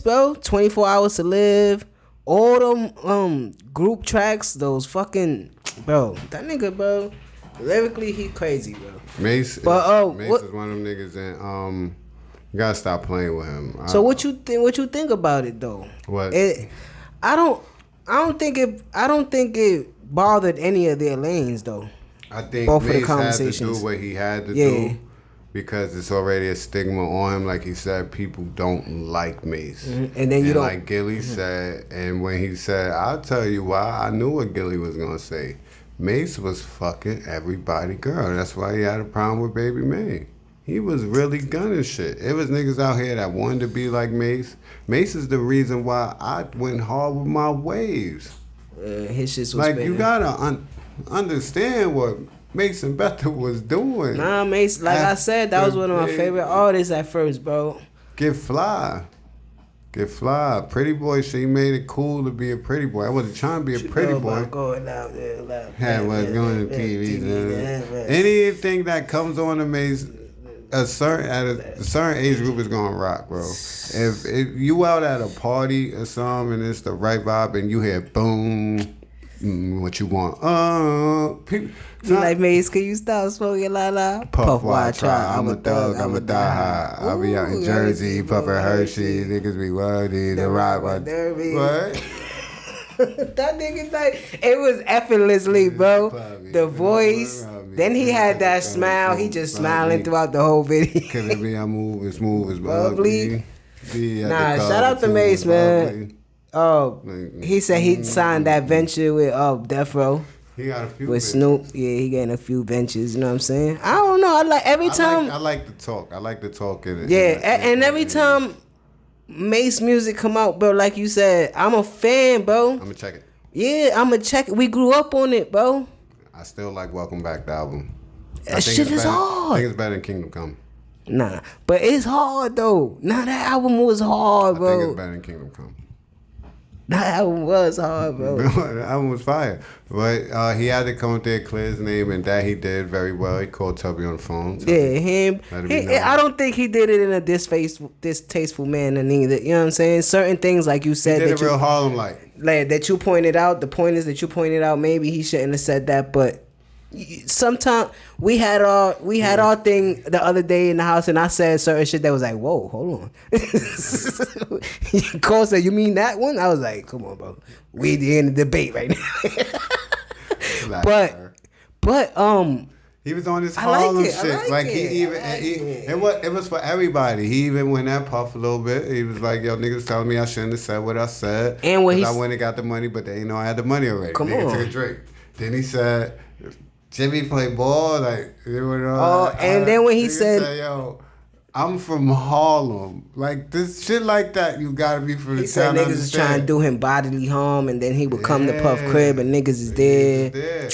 bro. 24 Hours to Live. All them group tracks, those fucking bro, that nigga, bro, lyrically he crazy, bro. Mase is one of them niggas, and you gotta stop playing with him. So what you think about it though? What? I don't think it bothered any of their lanes though. I think both Mase of the conversations had to do what he had to do. Because it's already a stigma on him. Like he said, people don't like Mase. Mm-hmm. And then you don't. Like Gilly said, and when he said, I'll tell you why, I knew what Gilly was going to say. Mase was fucking everybody girl. That's why he had a problem with Baby May. He was really gunning shit. It was niggas out here that wanted to be like Mase. Mase is the reason why I went hard with my waves. His shit was like, spinning. you gotta understand what Mase and Bethel was doing. Nah, Mase, like I said, that was one of my favorite artists at first, bro. Get fly. Pretty boy, she made it cool to be a pretty boy. I wasn't trying to be a pretty boy. Going out there, going to TV. Anything that comes on to Mase, at a certain age group is gonna rock, bro. If you out at a party or something and it's the right vibe and you hear boom, what you want? People. You like Mase, can you stop smoking la la? Puff while I try. I'm a thug, I'ma die high. I'll be out in Jersey, puffin' Hershey. Niggas be worthy to ride my derby. What? That nigga like it was effortlessly, bro. The voice. Then he had that smile. He just smiling throughout the whole video. Cause it be I move smooth as bubbly. Nah, shout out to Mase, man. Oh, he said he signed that venture with Death Row. He got a few with Snoop. Yeah, he getting a few ventures. You know what I'm saying? I don't know. I like every time. I like the talk. I like the talk in it. Yeah, and every time Mase music come out, bro, like you said, I'm a fan, bro. I'm gonna check it. Yeah, I'm gonna check it. We grew up on it, bro. I still like Welcome Back, the album. That shit is hard. I think it's better than Kingdom Come. Nah, but it's hard though. Nah, that album was hard, bro. I think it's better than Kingdom Come. That album was hard, bro. The album was fire. But he had to come up there, clear his name, and that he did very well. He called Tubby on the phone. Yeah, him. I don't think he did it in a distasteful manner neither. You know what I'm saying? Certain things, like you said. He did it real Harlem-like. Like, that you pointed out, the pointers that you pointed out, maybe he shouldn't have said that, but sometimes we had our thing the other day in the house, and I said certain shit that was like, whoa, hold on. Cole said, you mean that one? I was like, come on, bro, we in the debate right now. but he was on his Harlem shit. It was for everybody. He even went at Puff a little bit. He was like, yo, niggas telling me I shouldn't have said what I said. And when I went and got the money, but they didn't know I had the money already. Come on. Took a drink. Then he said, Jimmy played ball, like, and then when he said, yo, I'm from Harlem. Like, this shit like that, you gotta be from the town. He said niggas is trying to do him bodily harm, and then he would come to Puff crib, and niggas is there.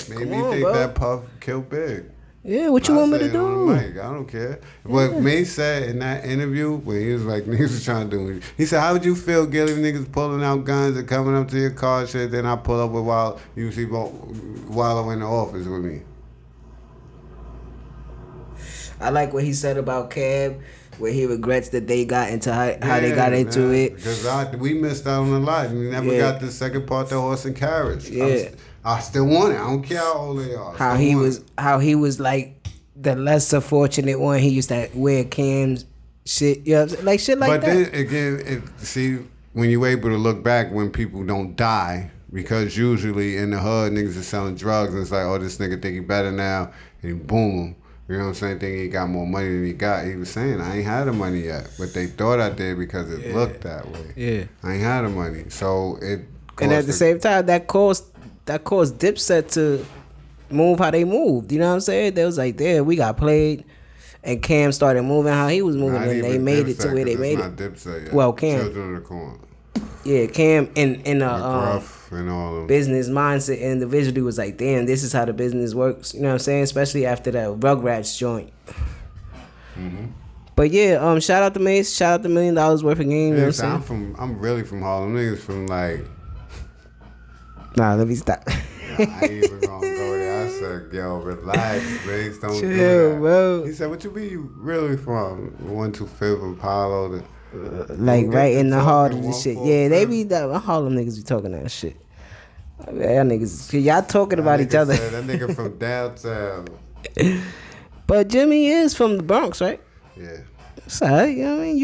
Maybe he think that Puff killed Big. Yeah, what you want me to do? I don't care. But Mase said in that interview, when he was like, niggas was trying to do it. He said, how would you feel, Gilly, niggas pulling out guns and coming up to your car and shit, then I pull up with Wallow, you see Wallow in the office with me. I like what he said about Cab, where he regrets that they got into how they got into it. Because we missed out on a lot. We never got the second part, the horse and carriage. Yeah. I still want it. I don't care how old they are. How he was like the lesser fortunate one. He used to wear Cam's shit, you know, like shit like that. But then again, when you're able to look back when people don't die, because usually in the hood niggas are selling drugs and it's like, oh, this nigga think he better now, and boom. You know what I'm saying? Think he got more money than he got. He was saying, I ain't had the money yet. But they thought I did because it looked that way. Yeah. I ain't had the money. So it and at the same time, that caused Dipset move how they moved. You know what I'm saying? They was like, there, we got played. And Cam started moving how he was moving, and they made it to where they made it. Dipset, well, Cam. Children of the Corn. Yeah, Cam in and all them. business mindset individually was like, damn, this is how the business works. You know what I'm saying? Especially after that Rugrats joint. Mm-hmm. But yeah, shout out to Mase, shout out to $1 million worth of game. You know what I'm saying? I'm really from Harlem. Niggas from like. Nah, let me stop. I ain't even gonna go there. I said, yo, relax, Mase. Don't Chill, do that. bro. He said, what you be really from? 125th Apollo. Like right in the heart of the shit. Yeah, they be that Harlem niggas be talking that shit. Y'all niggas, y'all talking about each other. That nigga from downtown. But Jimmy is from the Bronx, right? Yeah. It's alright, you know what I mean?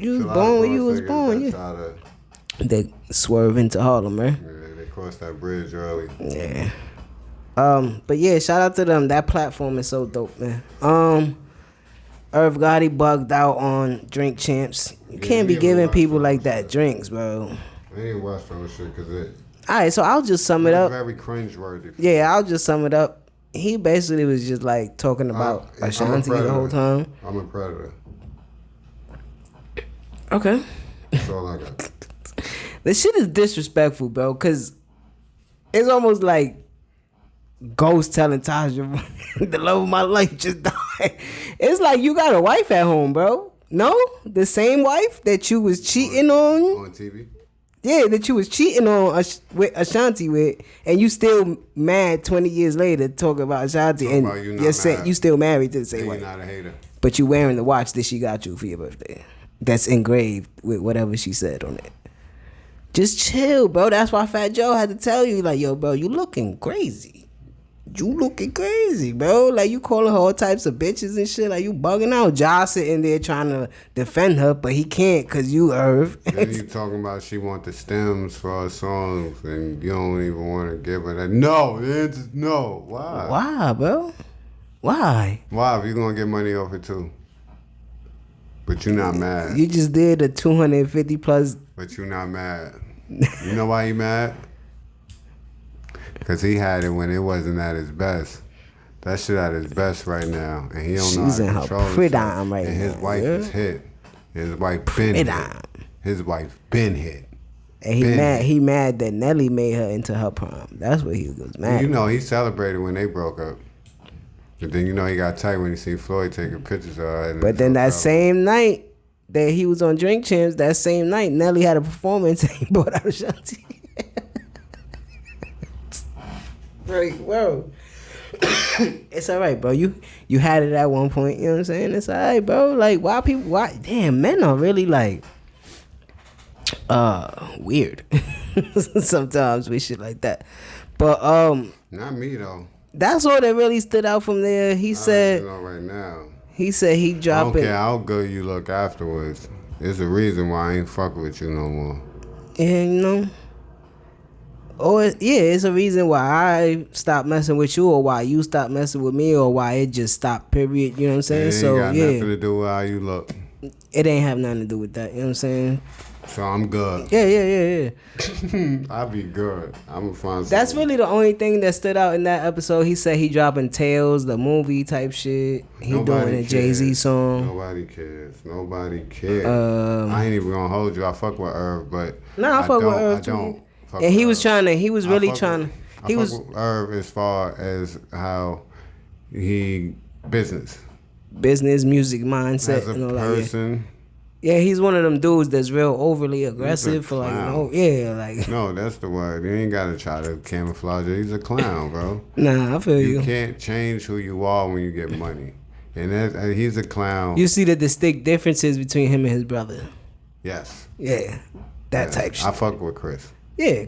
You was born when you was born, yeah. They swerve into Harlem, right? Yeah, they crossed that bridge early. Yeah. But yeah, shout out to them. That platform is so dope, man. Irv Gotti bugged out on Drink Champs. You can't be giving people like that drinks, bro. I ain't watched that shit because it. Alright, so I'll just sum it up. Very cringeworthy. Yeah, I'll just sum it up. He basically was just like talking about Ashanti the whole time. I'm a predator. Okay. That's all I got. This shit is disrespectful, bro, because it's almost like Ghost telling Taja, the love of my life just died. It's like you got a wife at home, bro. No? The same wife that you was cheating on? On TV? Yeah, that you was cheating on with Ashanti with, and you still mad 20 years later talking about Ashanti, and you still married to the same wife. You're not a hater. But you wearing the watch that she got you for your birthday. That's engraved with whatever she said on it. Just chill, bro. That's why Fat Joe had to tell you, like, yo, bro, you looking crazy. You looking crazy, bro. Like, you calling her all types of bitches and shit. Like, you bugging out. Ja sitting there trying to defend her, but he can't because you Irv. Then you talking about she want the stems for her songs, and you don't even want to give her that. No, no. Why? Why, bro? Why? Why? If you going to get money off it, too. But you not mad. You just did a 250 plus. But you not mad. You know why he mad? Because he had it when it wasn't at his best. That shit at his best right now. And he don't know how to control himself. Right, and his wife is hit. His wife been hit. His wife been hit. And he mad that Nelly made her into her prom. That's what he was mad. You know, he celebrated when they broke up. But then you know he got tight when he see Floyd taking pictures of her. But then that same night that he was on Drink Champs, that same night Nelly had a performance and he brought out Ashanti. Right, bro. It's alright, bro. You had it at one point, you know what I'm saying? It's alright, bro. Like, why damn, men are really like weird. Sometimes we shit like that. But not me though. That's all that really stood out from there. He said right now. He said he dropping. I don't care how good you look afterwards. There's a reason why I ain't fuck with you no more. And you know. Or it's a reason why I stopped messing with you, or why you stopped messing with me, or why it just stopped. Period. You know what I'm saying? It ain't got nothing to do with how you look. It ain't have nothing to do with that. You know what I'm saying? So I'm good. Yeah. I'll be good. I'm gonna find. That's really the only thing that stood out in that episode. He said he dropping Tales, the movie type shit. He doing a Jay-Z song. Nobody cares. I ain't even gonna hold you. I fuck with Irv, but I fuck with Irv too. I don't. And he was trying to. He was really trying to. I fuck with Irv as far as how he business music mindset as a and all person. That, yeah, he's one of them dudes that's real overly aggressive for like, No, that's the word. You ain't gotta try to camouflage it. He's a clown, bro. Nah, I feel you. You can't change who you are when you get money, and he's a clown. You see the distinct differences between him and his brother. Yes. Yeah, that type shit. I fuck with Chris. Yeah,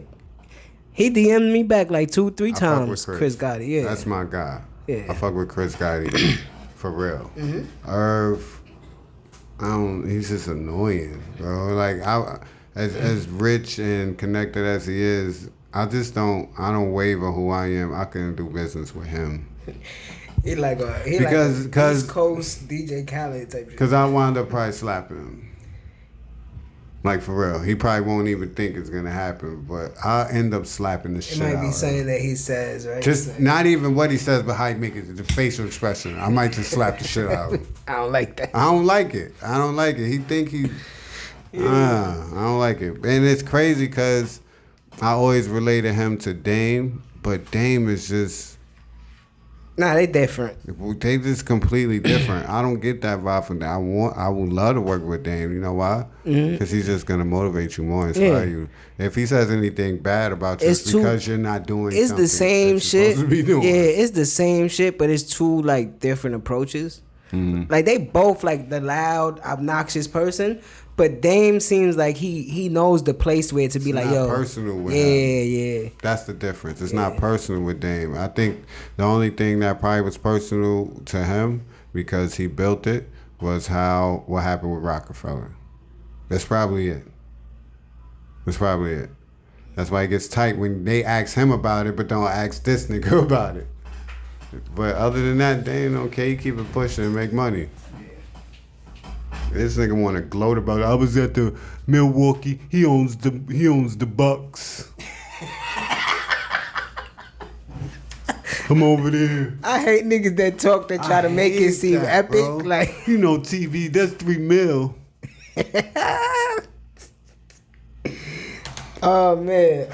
he DM'd me back like 2-3 times. Chris Gotti, yeah, that's my guy. Yeah, I fuck with Chris Gotti for real. Mm-hmm. Irv. He's just annoying, bro. Like as rich and connected as he is, I don't waver who I am. I couldn't do business with him. He like East Coast DJ Khaled type shit. Because I wound up probably slapping him. Like, for real. He probably won't even think it's going to happen, but I'll end up slapping the shit out of him. It might be something that he says, right? Just not even what he says, but how he make it, the facial expression. I might just slap the shit out of him. I don't like that. I don't like it. I don't like it. He think he... I don't like it. And it's crazy because I always related him to Dame, but Dame is just... Nah, they different. They just completely different. I don't get that vibe from Dame. I would love to work with Dame. You know why? Because he's just gonna motivate you more, inspire you. If he says anything bad about you, it's because you're not doing. It's something the same that you're shit. supposed to be doing. Yeah, it's the same shit, but it's two like different approaches. Like they both like the loud, obnoxious person, but Dame seems like he knows the place where to be like, yo, personal with him. Yeah. That's the difference. It's not personal with Dame. I think the only thing that probably was personal to him because he built it was what happened with Rockefeller. That's probably it. That's why it gets tight when they ask him about it, but don't ask this nigga about it. But other than that, Dame don't care. He keep it pushing and make money. This nigga want to gloat about it. I was at the Milwaukee. He owns the Bucks. I'm over there. I hate niggas that talk that try to make it seem epic. Bro. Like, you know, TV, that's $3 million. Oh man.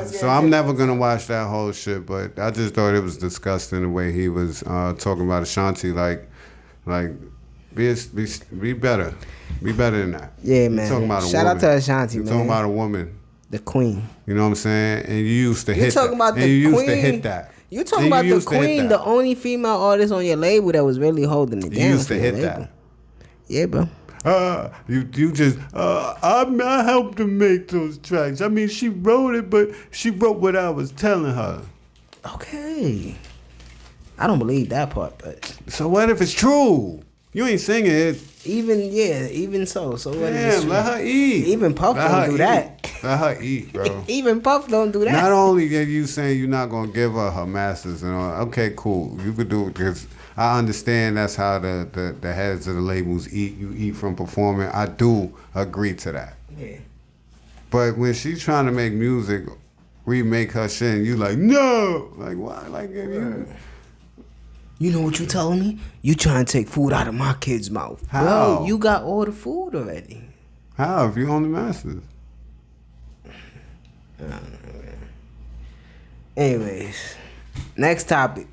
So I'm never gonna watch that whole shit, but I just thought it was disgusting the way he was talking about Ashanti. Like be better, be better than that. Yeah, man. Talking about Shout out to Ashanti, You're man. talking about a woman, the queen. You know what I'm saying? And you used to hit. You talking about and the you queen? used to hit that. You talking about the queen, the only female artist on your label that was really holding it down. You used to hit label. that. Yeah, bro. You just I helped her make those tracks. I mean, she wrote it, but she wrote what I was telling her. Okay, I don't believe that part, but so what if it's true? You ain't singing it. Even so. So what if it's true? Let her eat. Even Puff don't do that. Let her eat, bro. Even Puff don't do that. Not only are you saying you're not gonna give her masters and all. Okay, cool. You could do it because I understand that's how the heads of the labels eat. You eat from performing. I do agree to that. Yeah. But when she's trying to make music, remake her shit, and you like, no! Like, why? Like, you know what you telling me? You trying to take food out of my kid's mouth. How? Bro, you got all the food already. How? If you own the masters? Anyways, next topic.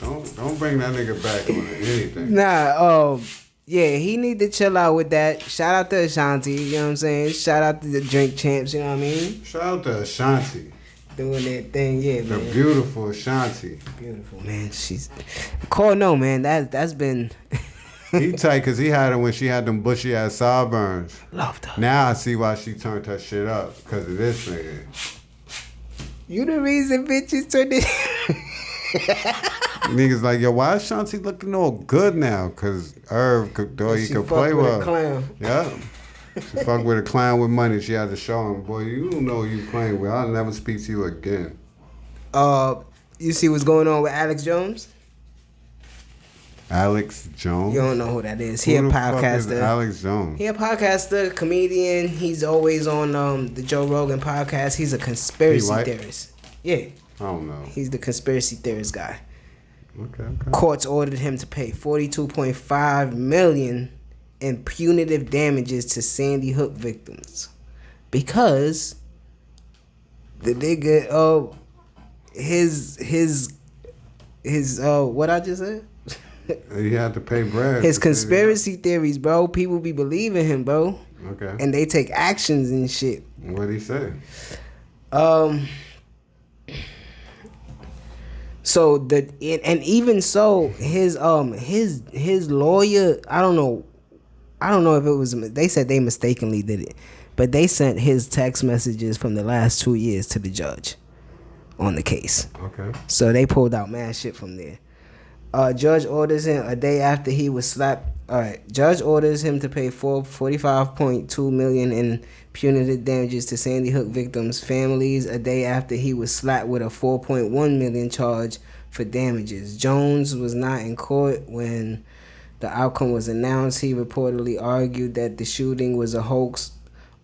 Don't bring that nigga back on anything. Yeah, he need to chill out with that. Shout out to Ashanti, you know what I'm saying? Shout out to the drink champs, you know what I mean? Shout out to Ashanti. Doing that thing, yeah, the man. The beautiful Ashanti. Beautiful, man. She's cool. No, man. That's been. He tight because he had her when she had them bushy ass sideburns. Loved her. Now I see why she turned her shit up because of this nigga. You the reason bitches turned it. Niggas like, yo, why is Ashanti looking all good now? Because Irv could play with her. Clown. Yeah. She fuck with a clown with money. She had to show him, boy, you don't know who you playing with. I'll never speak to you again. You see what's going on with Alex Jones? Alex Jones? You don't know who that is. He a podcaster. Fuck is Alex Jones? He a podcaster, comedian. He's always on the Joe Rogan podcast. He's a conspiracy theorist. Yeah. I don't know. He's the conspiracy theorist guy. Okay. Courts ordered him to pay $42.5 million in punitive damages to Sandy Hook victims because the nigga his what I just said. He had to pay bread. His conspiracy theories, bro. People be believing him, bro. Okay. And they take actions and shit. What'd he say? So even so, his lawyer, I don't know if it was, they said they mistakenly did it, but they sent his text messages from the last 2 years to the judge on the case. Okay. So they pulled out mad shit from there. Judge orders him a day after he was slapped. All right. Judge orders him to pay $45.2 million in punitive damages to Sandy Hook victims' families a day after he was slapped with a $4.1 million charge for damages. Jones was not in court when the outcome was announced. He reportedly argued that the shooting was a hoax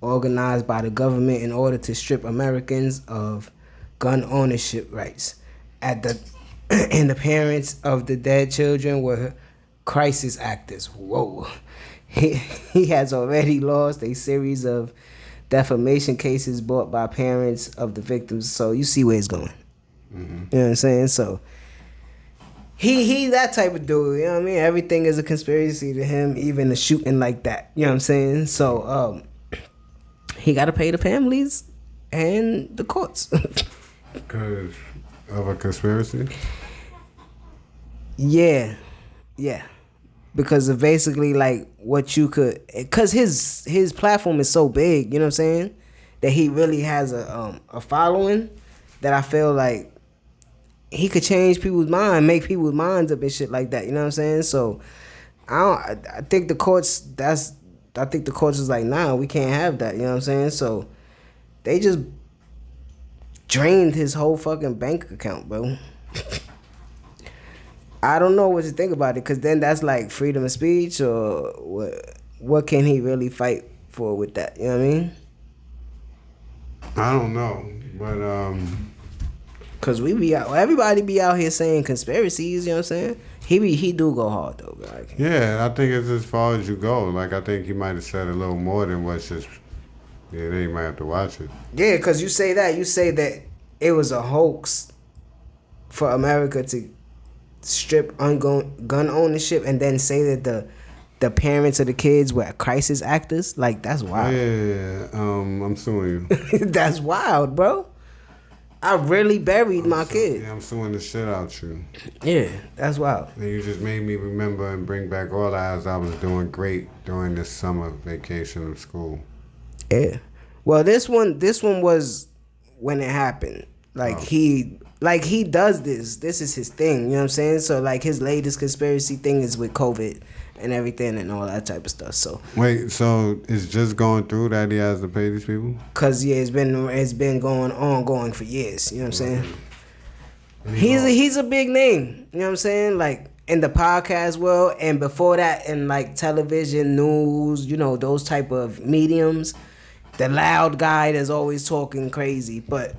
organized by the government in order to strip Americans of gun ownership rights. And the parents of the dead children were crisis actors. Whoa. He has already lost a series of defamation cases brought by parents of the victims. So you see where it's going. Mm-hmm. You know what I'm saying? So he that type of dude. You know what I mean? Everything is a conspiracy to him, even the shooting like that. You know what I'm saying? So he got to pay the families and the courts. Because of a conspiracy? Yeah. Because of basically like what you could, because his platform is so big, you know what I'm saying, that he really has a following that I feel like he could change people's mind, make people's minds up and shit like that, you know what I'm saying? So I think the courts is like, nah, we can't have that, you know what I'm saying? So they just drained his whole fucking bank account, bro. I don't know what to think about it, because then that's like freedom of speech, or what can he really fight for with that? You know what I mean? I don't know, but because everybody be out here saying conspiracies, you know what I'm saying? He do go hard though, bro. Yeah, I think it's as far as you go. Like, I think he might have said a little more than what's just, yeah, then you might have to watch it. Yeah, because you say that it was a hoax for America to strip gun ownership, and then say that the parents of the kids were crisis actors. Like, that's wild. Yeah. I'm suing you. That's wild, bro. I really buried my kid. Yeah, I'm suing the shit out you. Yeah, that's wild. And you just made me remember and bring back all the hours I was doing great during this summer vacation of school. Yeah. Well, this one was when it happened. Like, he does this. This is his thing, you know what I'm saying? So, like, his latest conspiracy thing is with COVID and everything and all that type of stuff. So wait, so it's just going through that he has to pay these people? Cause yeah, it's been ongoing for years. You know what I'm saying? He's a big name. You know what I'm saying? Like, in the podcast world, and before that in like television, news, you know, those type of mediums. The loud guy that's always talking crazy. But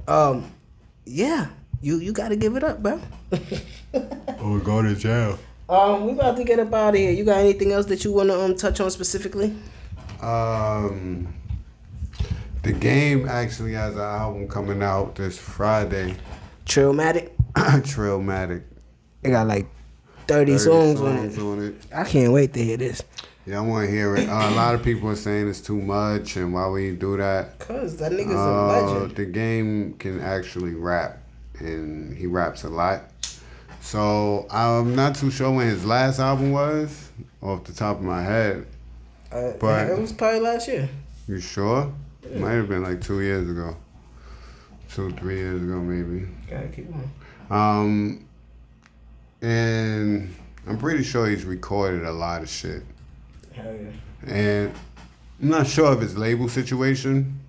yeah, you gotta give it up, bro. Or go to jail. We about to get up out of here. You got anything else that you wanna touch on specifically? The Game actually has an album coming out this Friday. Trillmatic? Trillmatic. It got like 30 songs on it. I can't wait to hear this. Yeah, I want to hear it. A lot of people are saying it's too much, and why would you do that? Cause that nigga's a legend. The Game can actually rap, and he raps a lot. So I'm not too sure when his last album was, off the top of my head. But it was probably last year. You sure? Yeah. Might have been like 2 years ago. 2-3 years ago, maybe. Gotta keep on. And I'm pretty sure he's recorded a lot of shit. Hell yeah. And I'm not sure of his label situation.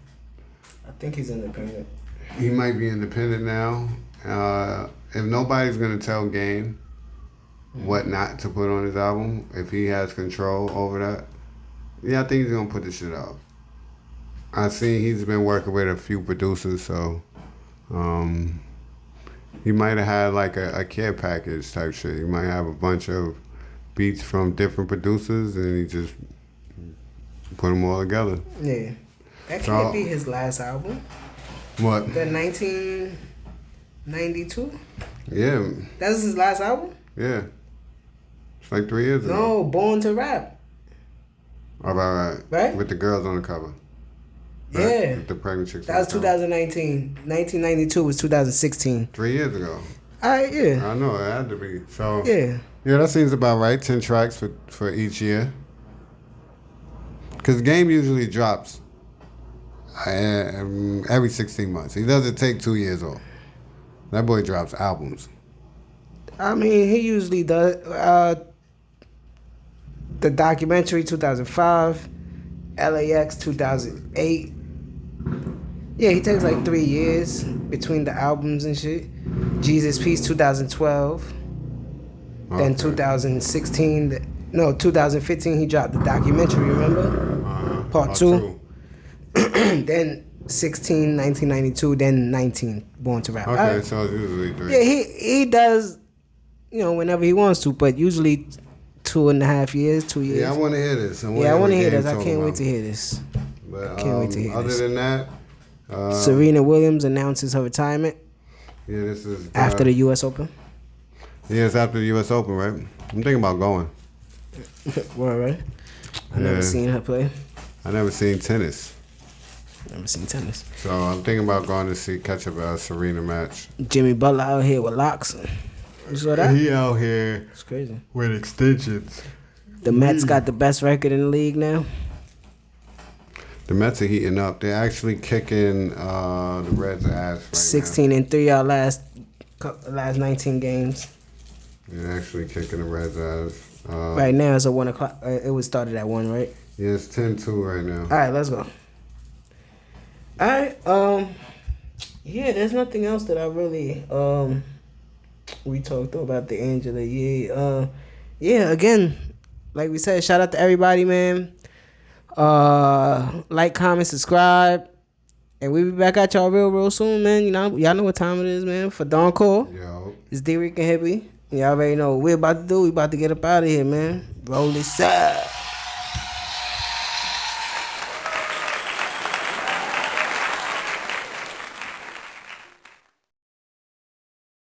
I think he's independent. He might be independent now. If nobody's gonna tell Game what not to put on his album, if he has control over that, yeah, I think he's gonna put the shit out. I see he's been working with a few producers, so he might have had like a care package type shit. He might have a bunch of beats from different producers, and he just put them all together. Yeah, that can't be his last album. What? The 1992. Yeah. That's his last album. Yeah. It's like 3 years ago. No, Born to Rap. All right. Right? With the girls on the cover. Right? Yeah. With the pregnant chicks. That was 2019. 1992 was 2016. 3 years ago. Yeah. I know, it had to be. So yeah. Yeah, that seems about right. 10 tracks for each year. Because Game usually drops every 16 months. He doesn't take 2 years off. That boy drops albums. I mean, he usually does. The documentary 2005, LAX 2008. Yeah, he takes like 3 years between the albums and shit. Jesus Peace 2012. Okay. Then 2015 he dropped the documentary, remember? Part two. then 16, 1992, then 19, Born to Rap. Okay, so it's usually 3. Yeah, he does, whenever he wants to, but usually 2.5 years, 2 years. Yeah, I want to hear this. I want to hear this. I can't wait to hear this. But, I can't wait to hear other this. than that, Serena Williams announces her retirement. Yeah, this is after the U.S. Open. Yeah, it's after the U.S. Open, right? I'm thinking about going. Well, right? I never seen her play. I never seen tennis. Never seen tennis. So I'm thinking about going to catch a Serena match. Jimmy Butler out here with locks. You saw that? He out here. It's crazy. With extensions. The Mets got the best record in the league now. The Mets are heating up. They're actually kicking the Reds' ass right 16-3 our last 19 games. They're actually kicking the Reds' ass. Right now it's at 1 o'clock. It was started at 1, right? Yeah, it's 10-2 right now. All right, let's go. All right. Yeah, there's nothing else that I really we talked about the Angela. Yeah, again, like we said, shout out to everybody, man. Like, comment, subscribe, and we'll be back at y'all real soon, man. Y'all know what time it is, man. For Thedoncore, it's Dricanhippie. Y'all already know what we're about to do. We about to get up out of here, man. Roll this up.